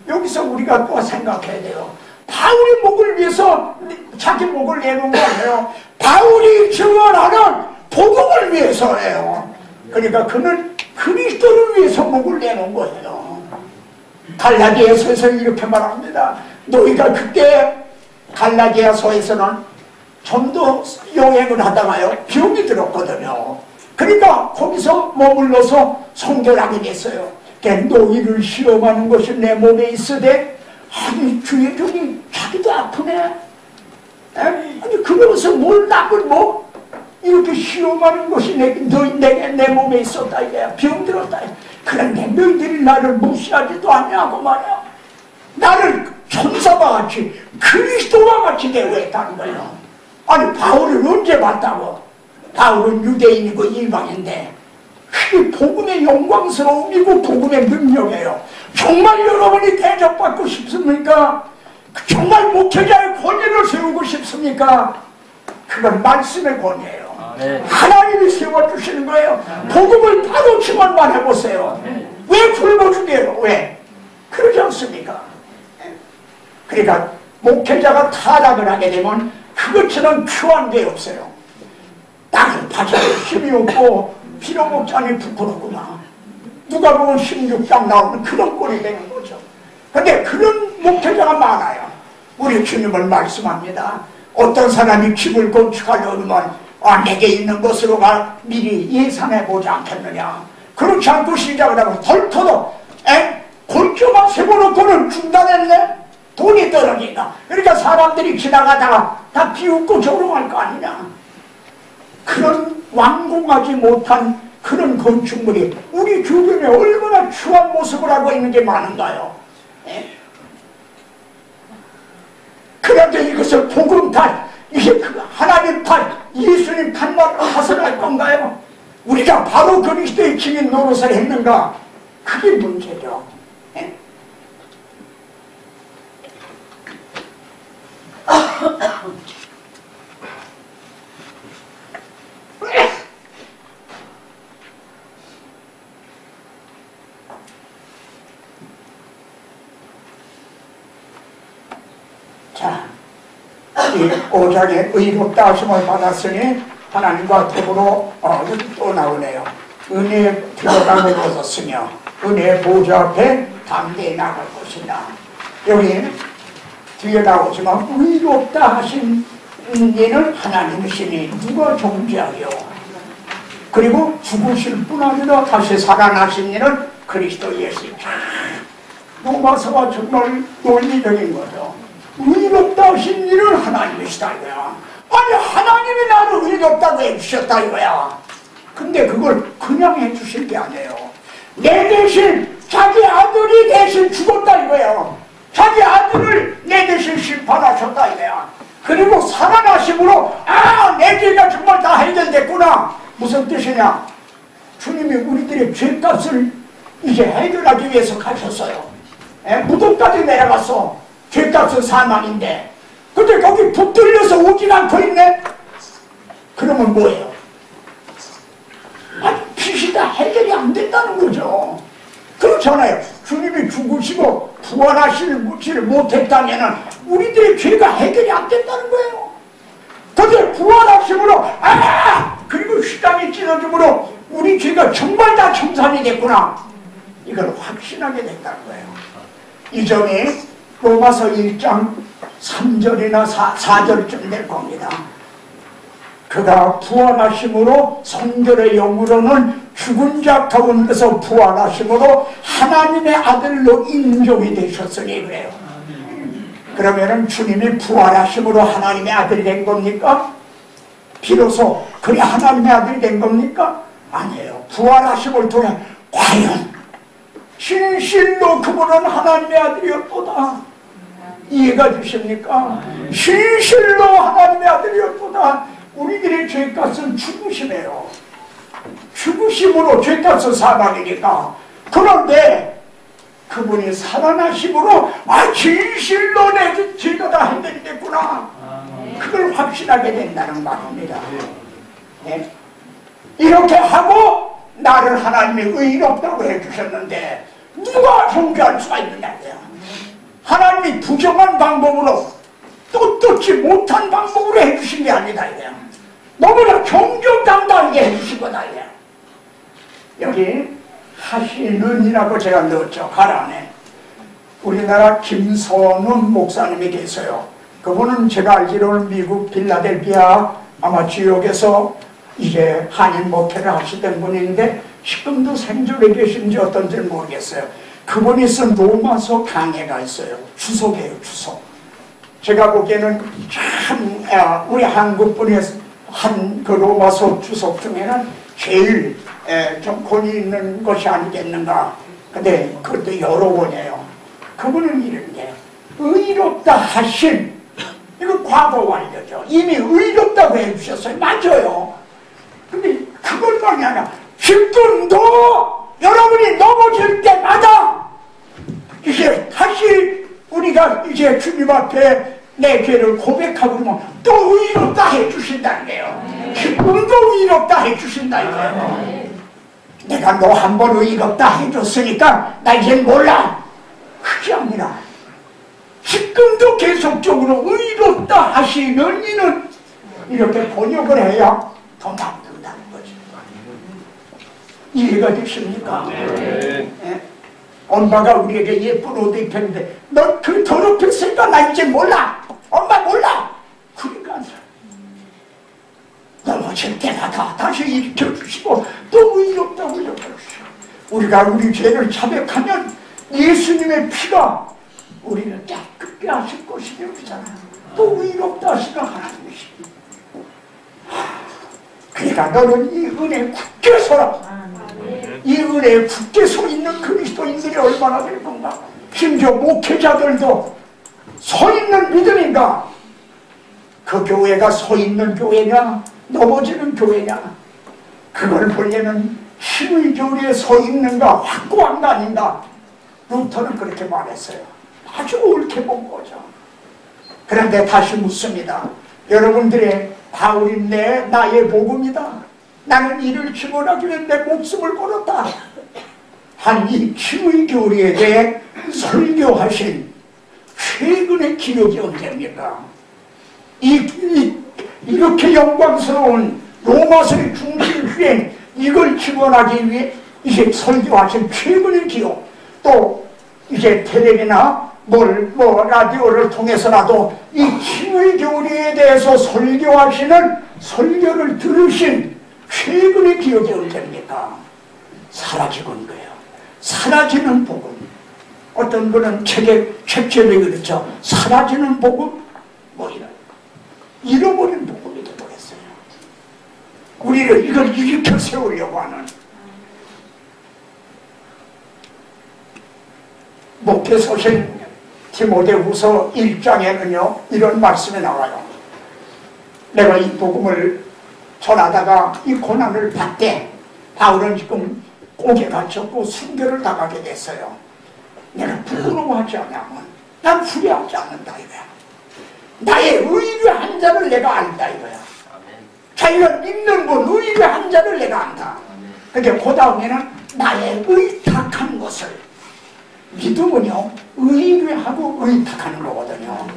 여기서 우리가 또 생각해야 돼요. 바울이 목을 위해서 자기 목을 내놓은 거 아니에요. 바울이 증언하는 복음을 위해서예요. 그러니까 그는 그리스도를 위해서 목을 내놓은 거예요. 갈라디아서에서 이렇게 말합니다. 너희가 그때 갈라디아서에서는 전도 여행을 하다가요 병이 들었거든요. 그러니까 거기서 머물러서 선교를 하게 됐어요. 너희를 시험하는 것이 내 몸에 있으되 아니 주의 종이 자기도 아프네. 아니 그러면서 뭘 나쁜 이렇게 시험하는 것이 내 몸에 있었다 이거야. 병들었다. 그런데 너희들이 나를 무시하지도 않냐고 말이야. 나를 천사와 같이 그리스도와 같이 대우했다는 거예요. 아니 바울을 언제 봤다고? 바울은 유대인이고 이방인데 그게 복음의 영광스러움이고 복음의 능력이에요. 정말 여러분이 대접받고 싶습니까? 정말 목회자의 권위를 세우고 싶습니까? 그건 말씀의 권위예요. 하나님이 세워주시는 거예요. 복음을 파도치만 해보세요. 왜 굶어주게요? 왜? 그러지 않습니까? 그러니까 목회자가 타락을 하게 되면 그것처럼 추한 게 없어요. 땅을 파지고 힘이 없고 빌어먹자니 부끄럽구나. 누가 보면 16장 나오는 그런 꼴이 되는 거죠. 근데 그런 목회자가 많아요. 우리 주님은 말씀합니다. 어떤 사람이 집을 건축하려면 내게 있는 것으로가 미리 예산해보지 않겠느냐. 그렇지 않고 시작을 하고 덜터도 골조만 세워놓고는 중단했네. 돈이 떨어진다. 그러니까 사람들이 지나가다가 다 비웃고 조롱할 거 아니냐. 그런 완공하지 못한 그런 건축물이 우리 주변에 얼마나 추한 모습을 하고 있는 게 많은가요. 그런데 이것을 복음 탓, 이게 하나님 탓, 예수님 탓만 하선할 건가요? 우리가 바로 그리스도의 증인 노릇을 했는가? 그게 문제죠. 자, 이 5장에 의롭다 하심을 받았으니 하나님과 더불어 또 나오네요. 은혜에 들어가고 얻었으며 은혜의 보좌 앞에 담대히 나갈 것이다. 여기 뒤에 나오지만 의롭다 하신 이는 하나님이시니 누가 정죄하려. 그리고 죽으실 뿐 아니라 다시 살아나신 이는 그리스도 예수이다. 로마서가 정말 논리적인 거죠. 의롭다 하신 이는 하나님이시다 이거야. 아니 하나님이 나를 의롭다고 해주셨다 이거야. 근데 그걸 그냥 해주신 게 아니에요. 내 대신 자기 아들이 대신 죽었다 이거예요. 자기 아들을 내 대신 심판하셨다 이거야. 그리고 살아나심으로 내 죄가 정말 다 해결됐구나. 무슨 뜻이냐? 주님이 우리들의 죄값을 이제 해결하기 위해서 가셨어요. 무덤까지 내려갔어. 죄값은 사망인데 근데 거기 붙들려서 오질 않고 있네? 그러면 뭐예요? 빚이 다 해결이 안 된다는 거죠. 그렇잖아요. 주님이 죽으시고 부활하시지 못했다면 우리들의 죄가 해결이 안 된다는 거예요. 근데 부활하심으로 그리고 시장이 찢어짐으로 우리 죄가 정말 다 청산이 됐구나. 이걸 확신하게 된다는 거예요. 이 점이 로마서 1장 3절이나 4절쯤 될 겁니다. 그가 부활하심으로 성결의 영으로는 죽은 자 가운데서 부활하심으로 하나님의 아들로 인정이 되셨으니 그래요. 그러면은 주님이 부활하심으로 하나님의 아들이 된 겁니까? 비로소 그래 하나님의 아들이 된 겁니까? 아니에요. 부활하심을 통해 과연 진실로 그분은 하나님의 아들이었도다. 이해가 되십니까? 진실로 하나님의 아들이었도다. 우리들의 죄값은 죽으심이에요. 죽으심으로 죄값은 사망이니까. 그런데 그분이 살아나심으로 진실로 내 죄가 다 해결이 됐구나. 그걸 확신하게 된다는 말입니다. 네? 이렇게 하고 나를 하나님이 의롭다고 해주셨는데 누가 정죄할 수가 있느냐고요. 하나님이 부정한 방법으로 떳떳지 못한 방법으로 해주신 게 아니다 이거야. 너무나 정정당당하게 해주신 거다 이거야. 여기 하시는이라고 제가 넣었죠. 가란에. 우리나라 김선훈 목사님이 계세요. 그분은 제가 알기로는 미국 필라델피아 아마 지역에서 이제 한인 목회를 하시던 분인데 지금도 생존해 계신지 어떤지는 모르겠어요. 그분이 쓴 로마서 강해가 있어요. 주석이에요. 주석. 제가 보기에는 참 우리 한국 분이 한 그 로마서 주석 중에는 제일 좀 권위 있는 것이 아니겠는가. 근데 그것도 여러 권이에요. 그분은 이런 게 의롭다 하신, 이거 과거 완료죠. 이미 의롭다고 해주셨어요. 맞아요. 근데 그것만이 아니라 지금도 여러분이 넘어질 때마다 이제 다시 우리가 이제 주님 앞에 내 죄를 고백하고 그러면 또 의롭다 해주신다는 거예요. 지금도 의롭다 해주신다는 거예요. 내가 너 한 번 의롭다 해줬으니까 나 이제 몰라. 그게 아니라 지금도 계속적으로 의롭다 하시는 이는 이렇게 번역을 해야 더 맞는다는 거죠. 이해가 되십니까? 네. 엄마가 우리에게 예쁜 옷 입혔는데 너 그 더럽혔으니까 나 이제 몰라. 엄마 몰라. 그러니까 넘어질 때마다 다시 일으켜주시고 또 의롭다고 일으켜주시고, 우리가 우리 죄를 자백하면 예수님의 피가 우리를 깨끗게 하실 것이 되잖아요. 또 의롭다 하시는 하나님이십니다. 그러니까 너는 이 은혜에 굳게 서라. 이 은혜에 굳게 서 있는 그리스도인들이 얼마나 될 건가. 심지어 목회자들도 서 있는 믿음인가. 그 교회가 서 있는 교회냐 넘어지는 교회냐, 그걸 보려면 힘의 교리에 서 있는가 확고한 거 아닌가. 루터는 그렇게 말했어요. 아주 옳게 본 거죠. 그런데 다시 묻습니다. 여러분들의 바울인데 나의 복음이다. 나는 이를 증언하기 위해 내 목숨을 걸었다. 한 이 힘의 교리에 대해 설교하신 최근의 기록이 언제입니까? 이렇게 영광스러운 로마서의 중심 주행, 이걸 증언하기 위해 이제 설교하신 최근의 기록, 또 이제 텔레비나 라디오를 통해서라도 이 힘의 교리에 대해서 설교하시는 설교를 들으신 최근의 기억이 언제입니까? 사라지고 있는 거예요. 사라지는 복음. 어떤 분은 책 제목이 그렇죠. 사라지는 복음? 뭐 이런. 잃어버린 복음이 되어버렸어요. 우리를 이걸 일으켜 세우려고 하는. 목회서신 디모데후서 1장에는요 이런 말씀이 나와요. 내가 이 복음을 전하다가 이 고난을 받되 바울은 지금 옥에 갇혔고 순교를 당하게 됐어요. 내가 부끄러워하지 않으면 난 후회하지 않는다 이거야. 나의 의뢰한 자를 내가 안다 이거야. 자기가 믿는 분 의뢰한 자를 내가 안다. 근데 그 다음에는 나의 의탁한 것을. 믿음은요 의뢰하고 의탁하는 거거든요.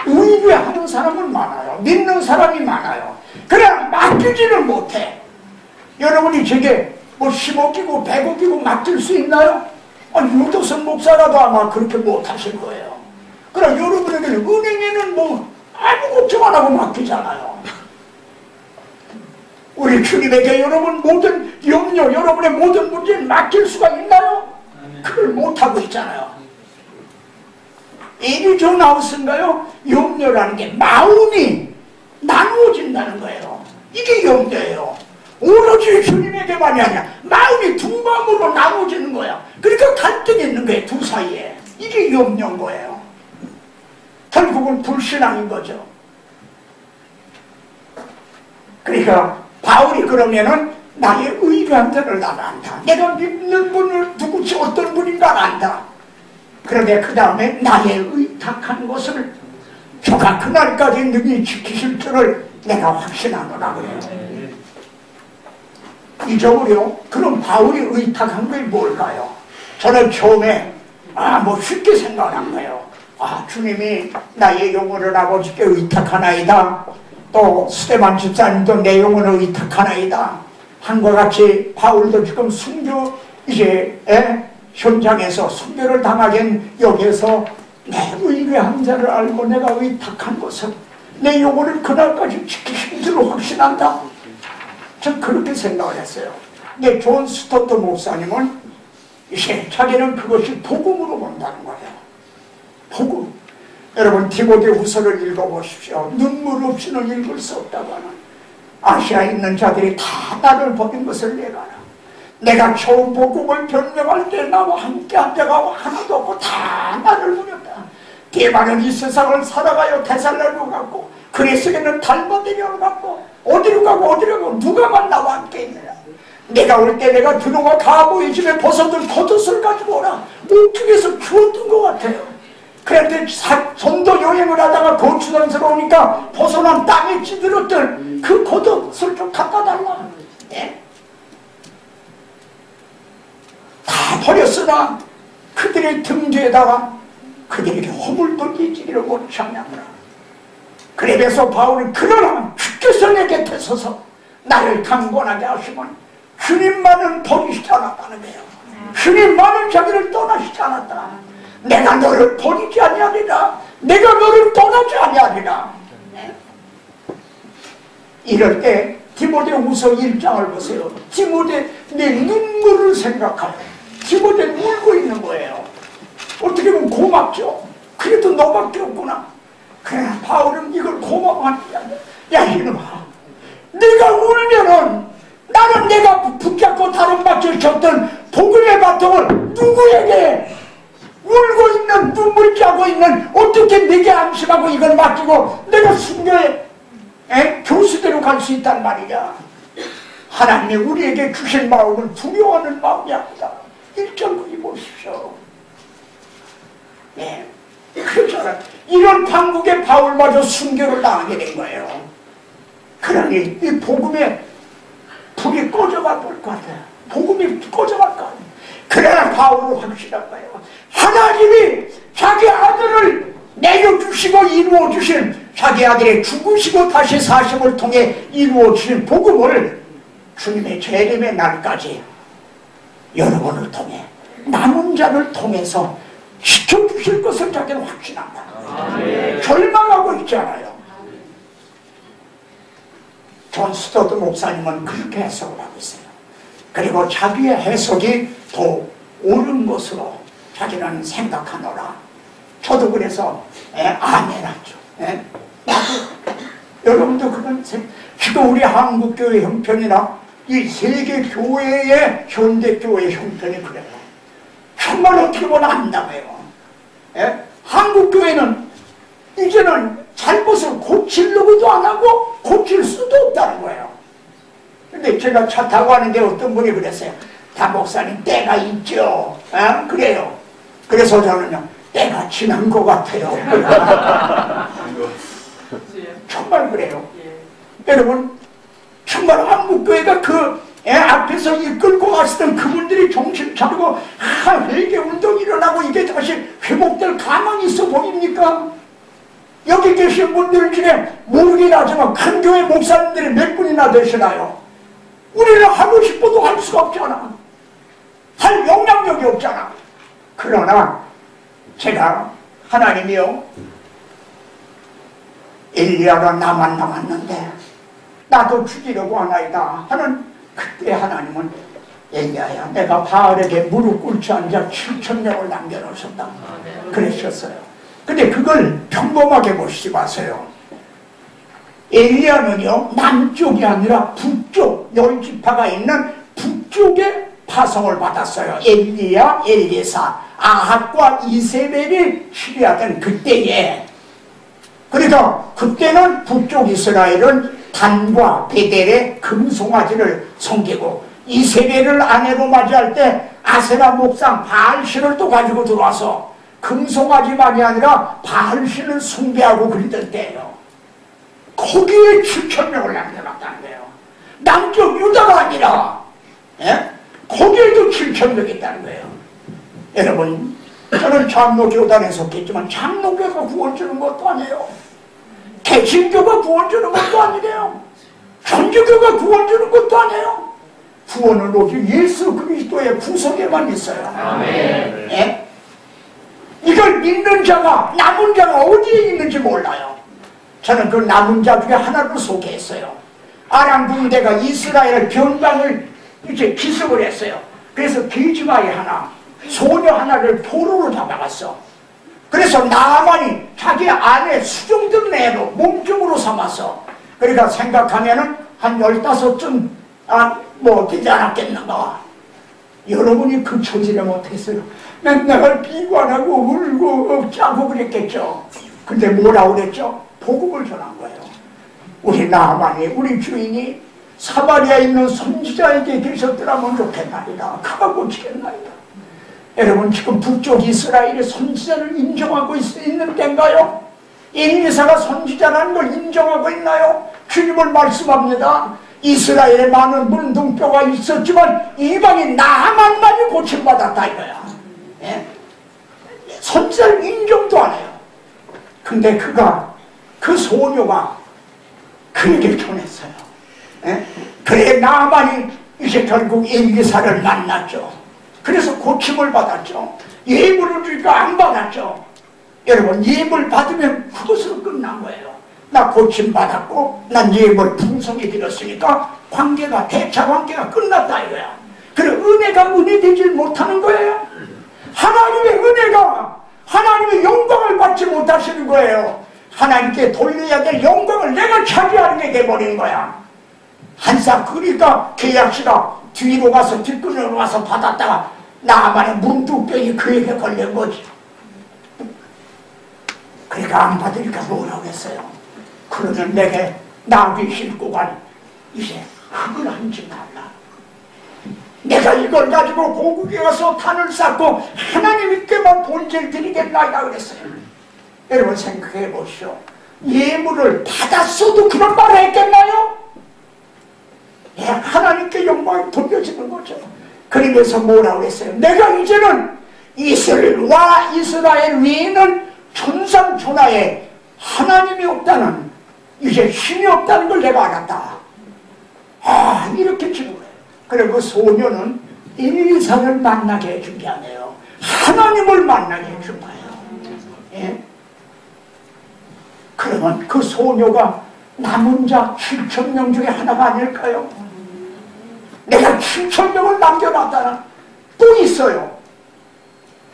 의뢰하는 사람은 많아요. 믿는 사람이 많아요. 그러나 맡기지는 못해. 여러분이 제게 뭐 10억 끼고 100억 끼고 맡길 수 있나요? 아니 유도선 목사라도 아마 그렇게 못하실 거예요. 그럼 여러분에게는 은행에는 뭐 아무 걱정 안 하고 맡기잖아요. 우리 주님에게 여러분 모든 염려, 여러분의 모든 문제를 맡길 수가 있나요? 그걸 못하고 있잖아요. 일이 저 나왔은가요? 염려라는 게 마음이 나누어진다는 거예요. 이게 염려예요. 오로지 주님에게만이 아니라 마음이 두 마음으로 나누어지는 거야. 그러니까 갈등이 있는 거예요. 두 사이에. 이게 염려인 거예요. 결국은 불신앙인 거죠. 그러니까 바울이 그러면은 나의 의뢰한 자를 나가 안다. 내가 믿는 분을 누구지 어떤 분인가 안다. 그런데 그 다음에 나의 의탁한 것을 저가 그날까지 능히 지키실 줄을 내가 확신하노라 그래요. 잊어버려. 그럼 바울이 의탁한 게 뭘까요? 저는 처음에 뭐 쉽게 생각한 거예요. 주님이 나의 영혼을 아버지께 의탁하나이다. 또 스데반 집사님도 내 영혼을 의탁하나이다. 한과 같이 바울도 지금 순교 이제 현장에서 순교를 당하긴 여기에서 내 의뢰한 자를 알고 내가 의탁한 것을 내 영혼을 그날까지 지키신 줄로 확신한다. 전 그렇게 생각을 했어요. 근데 존 스토트 목사님은 이제 자기는 그것이 복음으로 본다는 거예요. 복음. 여러분 디모데후서를 읽어보십시오. 눈물 없이는 읽을 수 없다고 하는 아시아에 있는 자들이 다 나를 버린 것을 내가 알아. 내가 처음 복음을 변명할 때 나와 함께 한 자가 하나도 없고 다 나를 버렸다. 대만은 이 세상을 살아가요 데살로니가 갔고 그리스에는 달마데리오를 갔고 어디로 가고 누가만 나와 함께 있느냐. 내가 올 때 내가 들어와 가보의 집에 벗어둔 겉옷을 가지고 오라. 옥중에서 주웠던 것 같아요. 그런데 전도 여행을 하다가 거추장스러우니까 벗어난 땅에 찌들었던 그 겉옷을 좀 갖다 달라. 예? 다 버렸으나 그들의 등 뒤에다가 그들에게 허물돌리지기를 못 참냐더라. 그래서 바울은 그러나 주께서 내 곁에 서서 나를 강권하게 하시면 주님만은 버리시지 않았다는 거예요. 주님만은 자기를 떠나시지 않았다. 내가 너를 버리지 아니하리라. 내가 너를 떠나지 아니하리라. 이럴 때 디모데후서 1장을 보세요. 디모데 내 눈물을 생각하고 디모데는 울고 있는 거예요. 어떻게 보면 고맙죠. 그래도 너밖에 없구나. 그래 바울은 이걸 고마워하는 야 이놈아, 네가 울면은 나는 내가 붙잡고 다른 밭을 쳤던 복음의 바통을 누구에게 울고 있는 눈물 짜고 있는 어떻게 내게 안심하고 이걸 맡기고 내가 순교의 교수대로 갈 수 있단 말이냐. 하나님이 우리에게 주신 마음은 두려워하는 마음이 아니다. 1절 보십시오. 네. 그렇잖아요. 이런 판국에 바울마저 순교를 당하게 된 거예요. 그러니 이 복음의 불이 꺼져갈 것 같아요. 복음이 꺼져갈 것 같아요. 그래야 바울은 확실한 거예요. 하나님이 자기 아들을 내려주시고 이루어주신 자기 아들의 죽으시고 다시 사심을 통해 이루어주신 복음을 주님의 재림의 날까지 여러분을 통해 남은 자를 통해서 지켜주실 것을 자기는 확신한다. 절망하고 있지 않아요. 존 스토드 목사님은 그렇게 해석을 하고 있어요. 그리고 자기의 해석이 더 옳은 것으로 자기는 생각하노라. 저도 그래서 아멘하죠. 여러분도 그런 지금 우리 한국교회 형편이나 이 세계교회의 현대교회 형편이 그래요. 정말 어떻게 보면 안담해요. 한국교회는 이제는 잘못을 고치려고도 안 하고 고칠 수도 없다는 거예요. 근데 제가 차 타고 가는데 어떤 분이 그랬어요. 다 목사님 때가 있죠. 그래요. 그래서 저는요 때가 지난 것 같아요. 정말 그래요. 여러분 정말 한국교회가 그 앞에서 이끌고 갔던 그분들이 정신 차리고 회개운동이 일어나고 이게 다시 회복될 가망이 있어 보입니까? 여기 계신 분들 중에 모르긴 하지만 큰 교회 목사님들이 몇 분이나 되시나요? 우리는 하고 싶어도 할 수가 없잖아. 할 영향력이 없잖아. 그러나 제가 하나님이요 엘리야가 나만 남았는데 나도 죽이려고 하나이다 하는 그때 하나님은 엘리야야 내가 바알에게 무릎 꿇지 앉아 7,000명을 남겨놓으셨다 그러셨어요. 근데 그걸 평범하게 보시지 마세요. 엘리야는요 남쪽이 아니라 북쪽 10지파가 있는 북쪽에 파송을 받았어요. 엘리야, 엘리사, 아합과 이세벨이 시리하던 그때에. 그러니까 그때는 북쪽 이스라엘은 단과 베델의 금송아지를 섬기고 이세벨을 아내로 맞이할 때 아세라 목상 바알신을 또 가지고 들어와서 금송아지만이 아니라 바알신을 숭배하고 그러던 때예요. 거기에 7,000명을 남겨놨다는 거예요. 남쪽 유다가 아니라 거기에도 7,000명 있다는 거예요. 여러분 저는 장로교단에 속했지만 장로교가 구원 주는 것도 아니에요. 개신교가 구원 주는 것도 아니래요. 천주교가 구원 주는 것도 아니에요. 구원은 오직 예수 그리스도의 구속에만 있어요. 아멘. 이걸 믿는 자가 남은 자가 어디에 있는지 몰라요. 저는 그 남은 자 중에 하나를 소개했어요. 아람 군대가 이스라엘 변방을 이제 기습을 했어요. 그래서 돼지가이 하나, 소녀 하나를 포로로 잡아갔어. 그래서 나만이 자기 아내 수종된 애로 몸종으로 삼았어. 그러니까 생각하면은 한 15쯤 뭐 되지 않았겠는가. 여러분이 그 처지를 못했어요. 맨날 비관하고 울고 짜고 그랬겠죠. 근데 뭐라고 그랬죠? 복음을 전한 거예요. 우리 나만이, 우리 주인이 사마리아에 있는 선지자에게 계셨더라면 좋겠나이다. 그가 고치겠나이다. 여러분, 지금 북쪽 이스라엘의 선지자를 인정하고 있는 때인가요? 엘리사가 선지자라는 걸 인정하고 있나요? 주님을 말씀합니다. 이스라엘에 많은 문둥병가 있었지만 이방인 나만만이 고침받았다 이거야. 예? 선지자를 인정도 안 해요. 근데 그 소녀가 그에게 전했어요. 예? 그래 나만이 이제 결국 엘리사를 만났죠. 그래서 고침을 받았죠. 예물을 주니까 안 받았죠. 여러분, 예물 받으면 그것으로 끝난 거예요. 나 고침 받았고 난 예물 풍성히 드렸으니까 관계가, 대차 관계가 끝났다 이거야. 그래 은혜가 은혜 되질 못하는 거예요. 하나님의 은혜가, 하나님의 영광을 받지 못하시는 거예요. 하나님께 돌려야 될 영광을 내가 차지하는 게 돼버린 거야. 한사 그러니까 계약시가 뒤로 가서 뒷근으로 와서 받았다가 나만의 문둥병이 그에게 걸린 거지. 그러니까 안 받으니까 뭐라고 했어요? 그러면 내게 나귀 싣고 간 이제 흙을 한지 말라. 내가 이걸 가지고 고국에 가서 탄을 쌓고 하나님께만 본질 드리겠나이다 그랬어요. 여러분 생각해 보시오. 예물을 받았어도 그런 말을 했겠나요? 예, 하나님께 영광이 돌려지는 거죠. 그러면서 뭐라고 했어요? 내가 이제는 이스라엘과 이스라엘 위에는 천상천하에 하나님이 없다는, 이제 신이 없다는 걸 내가 알았다. 이렇게 지는 거예요. 그리고 그 소녀는 엘리사를 만나게 해준 게 아니에요. 하나님을 만나게 해준 거예요. 예? 그러면 그 소녀가 남은 자 7,000명 중에 하나가 아닐까요? 내가 7,000명을 남겨놨다는 또 있어요.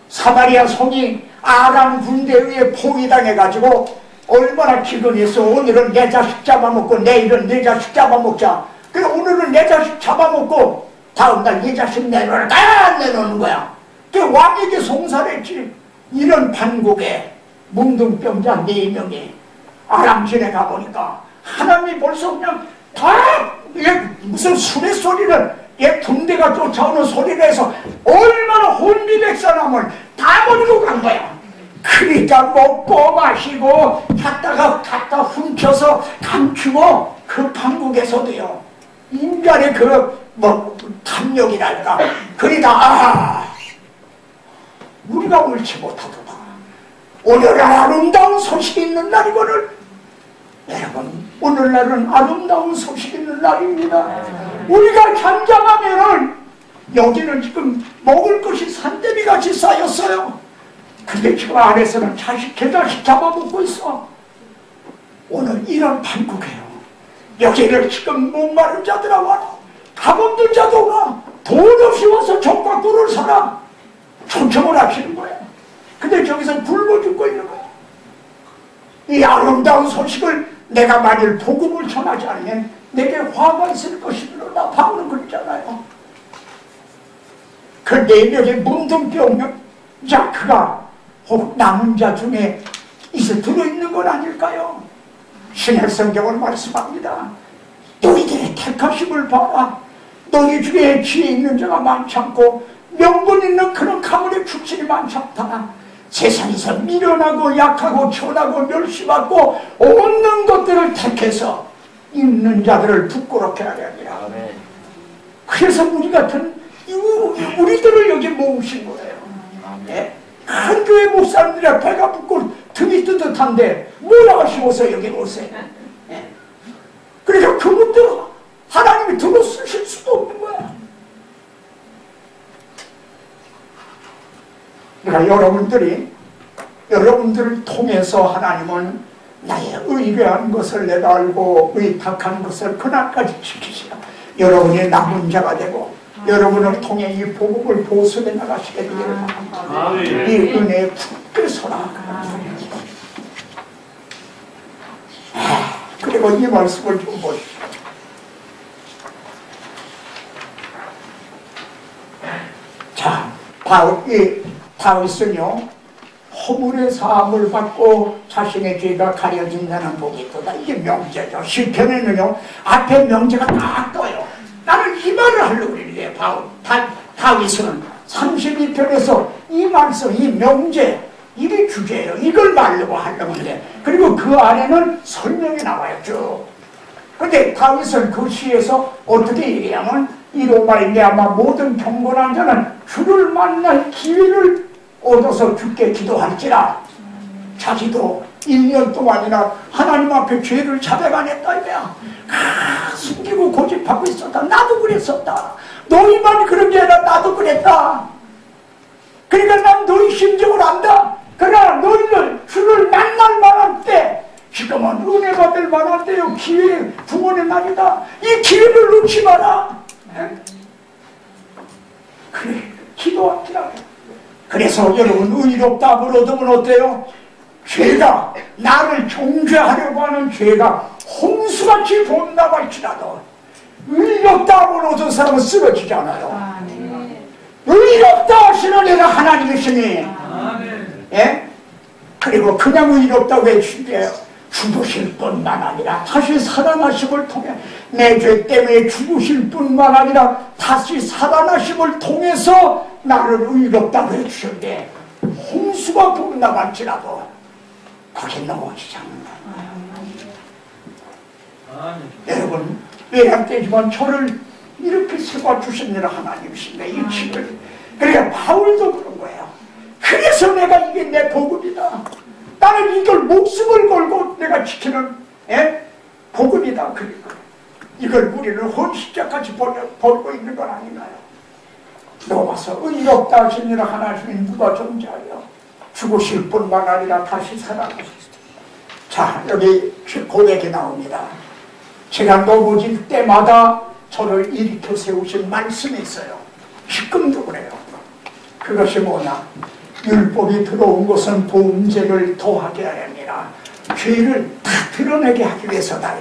사마리아 성이 아람 군대에 의해 포위당해가지고 얼마나 기근해서 오늘은 내 자식 잡아먹고 내일은 내 자식 잡아먹자. 그래 오늘은 내 자식 잡아먹고 다음날 내 자식 내놓으라. 다 내놓는 거야. 그 왕에게 송사했지. 이런 반국에 문둥병자 4명이 아람진에 가보니까 하나님이 벌써 그냥 다 무슨 수레 소리를 군대가 쫓아오는 소리를 해서 얼마나 혼비백산함을 다 버리고 간 거야. 그러니까 먹고 마시고 갖다 훔쳐서 감추고 그 판국에서도요 인간의 탐욕이랄까. 그러니까 우리가 옳지 못하도다. 오늘은 아름다운 소식이 있는 날이거늘. 여러분 오늘날은 아름다운 소식이 있는 날입니다. 우리가 잠잠하면은 여기는 지금 먹을 것이 산더미같이 쌓였어요. 근데 지금 안에서는 제 자식 잡아먹고 있어. 오늘 이런 판국이에요. 여기를 지금 목마른 자들아 와라. 밥 없는 자도 와. 돈 없이 와서 정박구를 사라. 초청을 하시는 거야. 근데 저기서 굶어 죽고 있는 거야. 이 아름다운 소식을 내가 만일 복음을 전하지 않으면 내게 화가 있을 것이므로다. 바울은 그랬잖아요. 그 4명의 문둥병자 그가 혹 남은 자 중에 이제 들어있는 건 아닐까요? 신약 성경을 말씀합니다. 너희들의 택하심을 봐라. 너희 중에 지혜 있는 자가 많지 않고 명분 있는 그런 가문의 출신이 많지 않다. 세상에서 미련하고 약하고 천하고 멸시받고 없는 것들을 택해서 있는 자들을 부끄럽게 하려 합니다. 그래서 우리 같은 우리들을 여기 모으신 거예요. 예? 한 교회 목사님들이 배가 붓고 등이 뜨뜻한데 뭐라고 하시고서 여기 오세요. 예? 그러니까 그분들 하나님이 들어 쓰실 수도 없는 거야. 그러니까 여러분들을 통해서 하나님은 나의 의뢰한 것을 내가 알고 의탁한 것을 그날까지 지키시라. 여러분이 남은 자가 되고 여러분을 통해 이 복음을 보수해 나가시게 되기를 바랍니다. 이 은혜에 굳게 서라. 그리고 이 말씀을 좀 보십시오. 다윗은요 허물의 사함을 받고 자신의 죄가 가려진다는 복이 있다. 이게 명제죠. 시편에는요 앞에 명제가 딱 떠요. 나는 이 말을 하려고 그러는데 다윗은 32편에서 이 말씀, 이 명제, 이게 주제예요. 이걸 말려고 하려고 하는데, 그리고 그 안에는 설명이 나와요 쭉. 근데 다윗은 그 시에서 어떻게 얘기하면 이로 말미암아 모든 경건한 자는 주를 만날 기회를 얻어서 주께 기도할지라. 자기도 1년 동안이나 하나님 앞에 죄를 자백안했다 이거야. 숨기고 고집하고 있었다. 나도 그랬었다. 너희만 그런 게 아니라 나도 그랬다. 그러니까 난 너희 심정을 안다. 그러나 너희는 주를 만날 만한 때, 지금은 은혜 받을 만한 때요, 기회, 구원의 날이다. 이 기회를 놓지 마라. 그래, 기도합시다. 그래서 여러분 의롭다함을 얻으면 어때요? 죄가, 나를 정죄하려고 하는 죄가 홍수같이 봄나갈지라도 의롭다함을 얻은 사람은 쓰러지지 않아요. 의롭다 하시는 내가 하나님이시니. 예? 그리고 그냥 의롭다고 해주세요. 죽으실 뿐만 아니라 다시 살아나심을 통해, 내 죄 때문에 죽으실 뿐만 아니라 다시 살아나심을 통해서 나를 의롭다고 해주셨는데, 홍수가 봄나갈지라도 거기 넘어지지 않는다. 여러분 외람되지만 저를 이렇게 세워주신 하나님이신데, 이 집을. 그러니까 바울도 그런 거예요. 그래서 내가 이게 내 복음이다. 나는 이걸 목숨을 걸고 내가 지키는 복음이다. 그리고 이걸 우리는 헌신자까지 벌고 있는 건 아닌가요? 넘어서 의롭다 하시니라 하나님이 누가 존재하여 죽으실 뿐만 아니라 다시 살아나셨다. 자, 여기 고백이 나옵니다. 제가 넘어질 때마다 저를 일으켜 세우신 말씀이 있어요. 지금도 그래요. 그것이 뭐냐? 율법이 들어온 것은 범죄를 더하게 하려니라. 죄를 다 드러내게 하기 위해서다.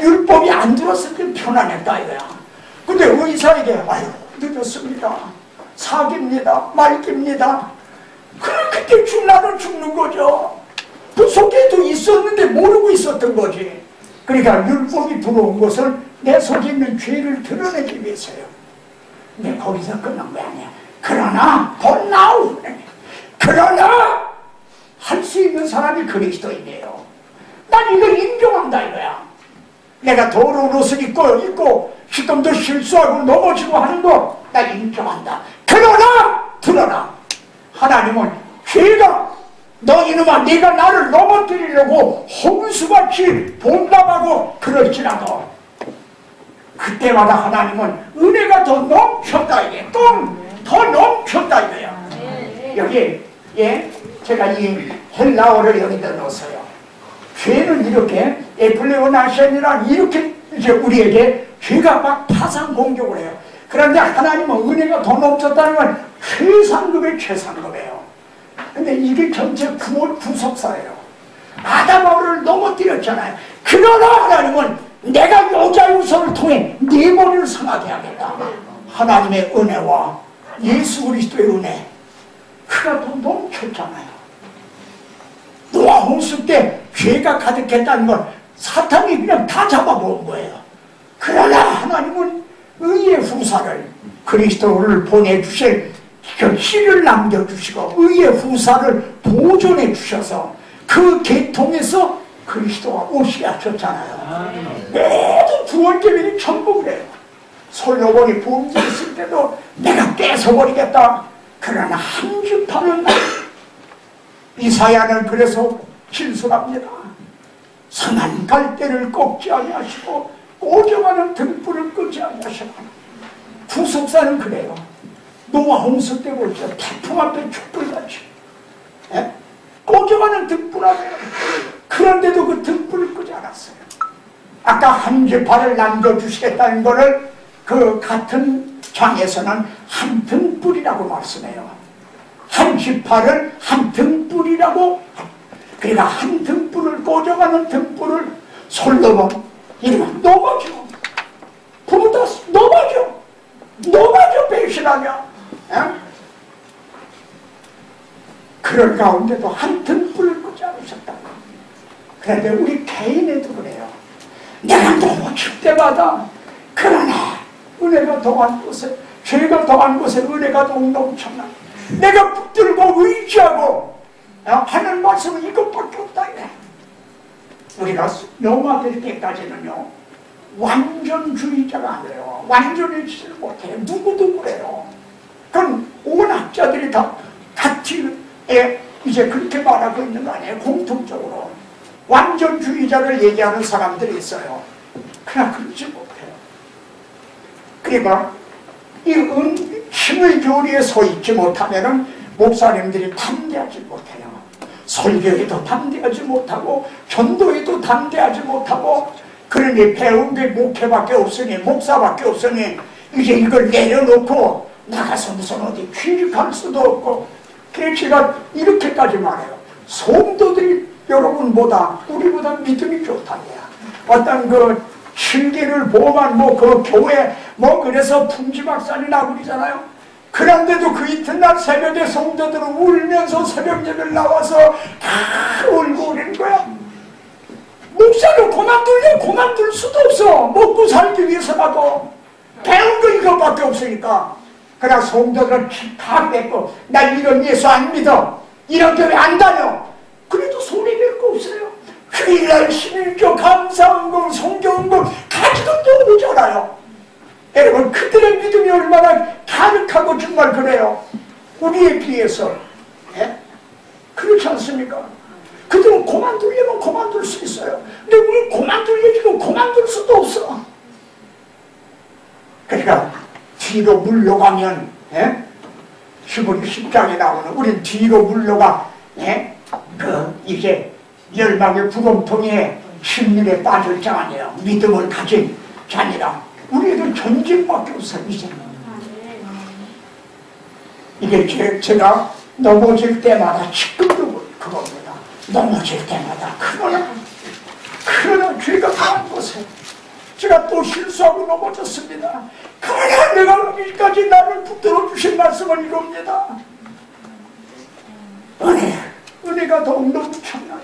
율법이 안 들었을 때 편안했다 이거야. 근데 의사에게 아유 늦었습니다, 사기입니다, 말기입니다, 그때 나는 죽는 거죠. 그 속에도 있었는데 모르고 있었던 거지. 그러니까 율법이 들어온 것은 내 속에 있는 죄를 드러내기 위해서요. 근데 거기서 끝난 거 아니야. 그러나 but now, 그러나 할 수 있는 사람이 그리스도인이에요. 난 이걸 인정한다 이거야. 내가 더러운 옷을 입고 지금도 실수하고 넘어지고 하는 거 난 인정한다. 그러나 하나님은 죄가, 너 이놈아 네가 나를 넘어뜨리려고 홍수같이 본담하고 그럴지라도 그때마다 하나님은 은혜가 더 넘쳤다 이게. 더 넘쳤다 이거야. 여기 제가 이 헬라어를 여기다 넣었어요. 죄는 이렇게 에플레오나시아니라 이렇게 이제 우리에게 죄가 막 파상 공격을 해요. 그런데 하나님은 은혜가 더 넘쳤다는 건 최상급의 최상급이에요. 근데 이게 전체 구속사예요. 아담아를 넘어뜨렸잖아요. 그러나 하나님은 내가 여자의 우선을 통해 네 머리를 상하게 하겠다. 하나님의 은혜와 예수 그리스도의 은혜, 그가 더 넘쳤잖아요. 노아 홍수 때 죄가 가득했다는 건 사탄이 그냥 다 잡아먹은 거예요. 그러나 하나님은 의의 후사를, 그리스도를 보내주실 그 씨를 남겨주시고 의의 후사를 보존해 주셔서 그 계통에서 그리스도가 오시게 하셨잖아요. 모든 구원계명이 전부 그래요. 솔로몬이 범죄했을 때도 내가 뺏어버리겠다. 그러나 한 줍하는 날, 이사야는 그래서 진술합니다. 상한 갈대를 꺾지 아니하시고 오정하는 등불을 끄지 아니하시고. 구속사는 그래요. 노아 홍수 때 보죠. 태풍 앞에 촛불같이 꼬정하는 등불 앞에, 그런데도 그 등불을 끄지 않았어요. 아까 한 쥐파를 남겨주시겠다는 거를 그 같은 장에서는 한 등불이라고 말씀해요. 한 쥐파를 한 등불이라고. 그러니까 한 등불을, 꼬정하는 등불을 솔로몬 이러면 넘어져. 부부다 넘어져 배신하냐. 그런 가운데도 한튼 불을 끄지 않으셨다고. 그런데 우리 개인에도 그래요. 내가 너무 칠 때마다 그러나 은혜가 더한 곳에, 죄가 더한 곳에 은혜가 더욱 넘쳐나. 내가 붙들고 의지하고 하는 말씀은 이것밖에 없다. 우리가 영화될 때까지는요, 완전주의자가 안 돼요. 완전해지지 못해요. 누구도 그래요. 그건 온 학자들이 다 같이 이제 그렇게 말하고 있는 거 아니에요. 공통적으로 완전주의자를 얘기하는 사람들이 있어요. 그러나 그렇지 못해요. 그러니까 이 힘의 교리에 서 있지 못하면은 목사님들이 담대하지 못해요. 설교에도 담대하지 못하고 전도에도 담대하지 못하고, 그러니 배운 게 목회밖에 없으니, 목사밖에 없으니 이제 이걸 내려놓고 나가서 무슨 어디 취직할 수도 없고. 그래서 제가 이렇게까지 말해요. 성도들이 여러분보다, 우리보다 믿음이 좋다고요. 어떤 그 층계를 보면 그 교회 그래서 풍지박산이나 그러잖아요. 그런데도 그 이튿날 새벽에 성도들은 울면서 새벽예배를 나와서 다 울고 오는 거야. 목사를 그만둘 수도 없어. 먹고 살기 위해서라도. 배운 거 이것밖에 없으니까. 그러나 성도들은 다 뺏고, 나 이런 예수 안 믿어, 이런 교회 안 다녀. 그래도 소리 낼 거 없어요. 주일날 11조 감사헌금 성경헌금 가지고 또 오잖아요. 여러분, 그들의 믿음이 얼마나 가득하고 정말 그래요. 우리에 비해서. 그렇지 않습니까? 그들은 그만두려면 그만둘 수 있어요. 근데 우리는 그만두려면 그만둘 수도 없어. 그러니까 뒤로 물러가면, 히브리 10장에 나오는, 우린 뒤로 물러가, 이제 열방의 구렁텅이에 심리에 빠질 자 아니에요. 믿음을 가진 자니라. 우리에도 전쟁밖에 없어요, 이제. 이게 제가 넘어질 때마다 지금도 그겁니다. 넘어질 때마다. 그러나 죄가 강한 곳에 제가 또 실수하고 넘어졌습니다. 그러나 내가 여기까지 나를 붙들어 주신 말씀은 이겁니다. 은혜가 더욱 넘쳐나.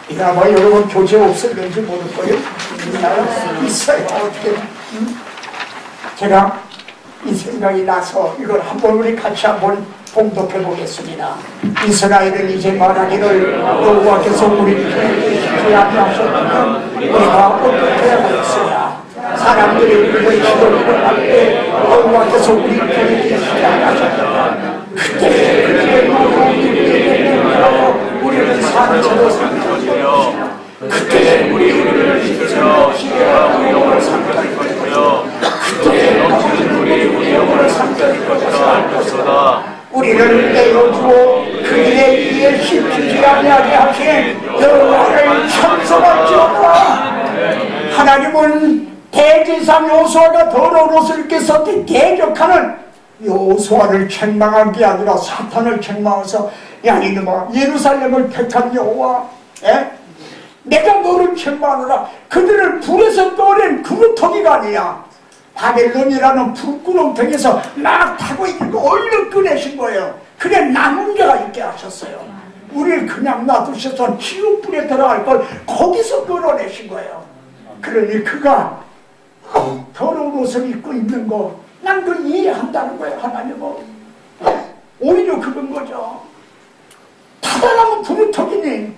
이거 여러분 교재 없을는지 모를 거예요. 있어요. 어떻게? 제가 이 생각이 나서 이걸 한번 우리 같이 한번 봉독해 보겠습니다. 이스라엘은 이제 말하기를 여호와께서 우리를 기하셨다면 우리가 어떻게 하겠으냐. 사람들이 우리를 기도를 할 때 여호와께서 우리를 기하셨다면 그때 우리는 산채로 삼킬 그때 우리를 지켜 영을 삼킬 것이며 그때 우리 영을 삼킬 것이다. 우리를 내어주어 그의 이에 심지 아니하게 하신 여호와를 찬송할지어다. 하나님은 대제사장 여호수아가 더러운 옷을 입게 섰던 대적하는 여호수아를 책망한 게 아니라 사탄을 책망해서, 야 이놈아, 예루살렘을 택한 여호와, 내가 너를 책망하노라. 그들을 불에서 꺼낸 그루터기가 아니야. 바벨론이라는 불구렁텅이에서 막 타고 있는 거 얼른 꺼내신 거예요. 그래 남은 자가 있게 하셨어요. 우리를 그냥 놔두셔서 지옥불에 들어갈 걸 거기서 끌어내신 거예요. 그러니 그가 더러운 옷을 입고 있는 거, 난 그걸 이해한다는 거예요. 하나님은 오히려 그건 거죠. 타다나면 구루터기니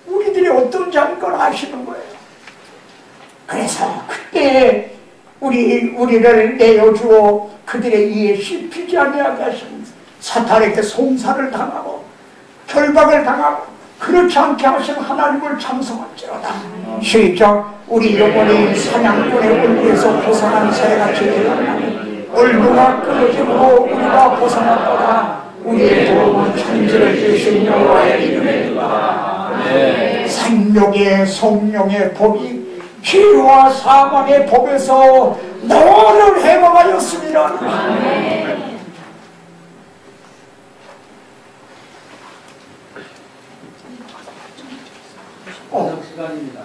우리들이 어떤 자인 걸 아시는 거예요. 그래서 그때 우리를 내어주어 그들의 이에 씹히지 아니하게 하신 사탄에게 송사를 당하고 결박을 당하고 그렇지 않게 하신 하나님을 찬송할지어다. 시작. 우리 영혼이 사냥꾼의 얼굴에서 벗어난 새같이 되었나니 얼굴가 끊어지고 우리가 벗어났도다. 우리의 도움은 천지를 주신 여호와의 이름이다. 생명의 성령의 법이 피와 사망의 법에서 너를 해방하였습니다. 시간입니다.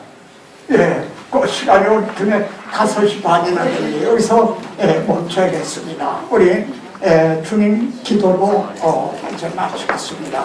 그 시간이 오늘 5시 반이나 되는데 여기서 멈춰야겠습니다. 우리 주님 기도로 이제 마치겠습니다.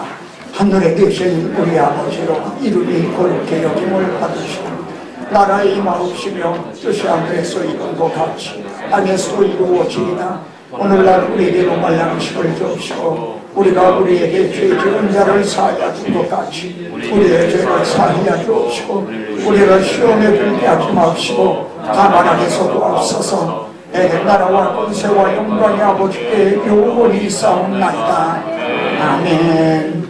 하늘에 계신 우리 아버지로 이름이 거룩히 여김을 받으시고 나라의 임하옵시며 뜻이 하늘에서 이룬 것 같이 땅에서도 이루어지이다. 오늘날 우리에게 말랑식을 주옵시고 우리가 우리에게 죄 지은 자를 사하여 준 것 같이 우리의 죄를 사하여 주옵시고 우리를 시험에 들게 하지 마옵시고 다만 악에서 도옵소서. 나라와 권세와 영광이 아버지께 영원히 있사옵나이다. 아멘.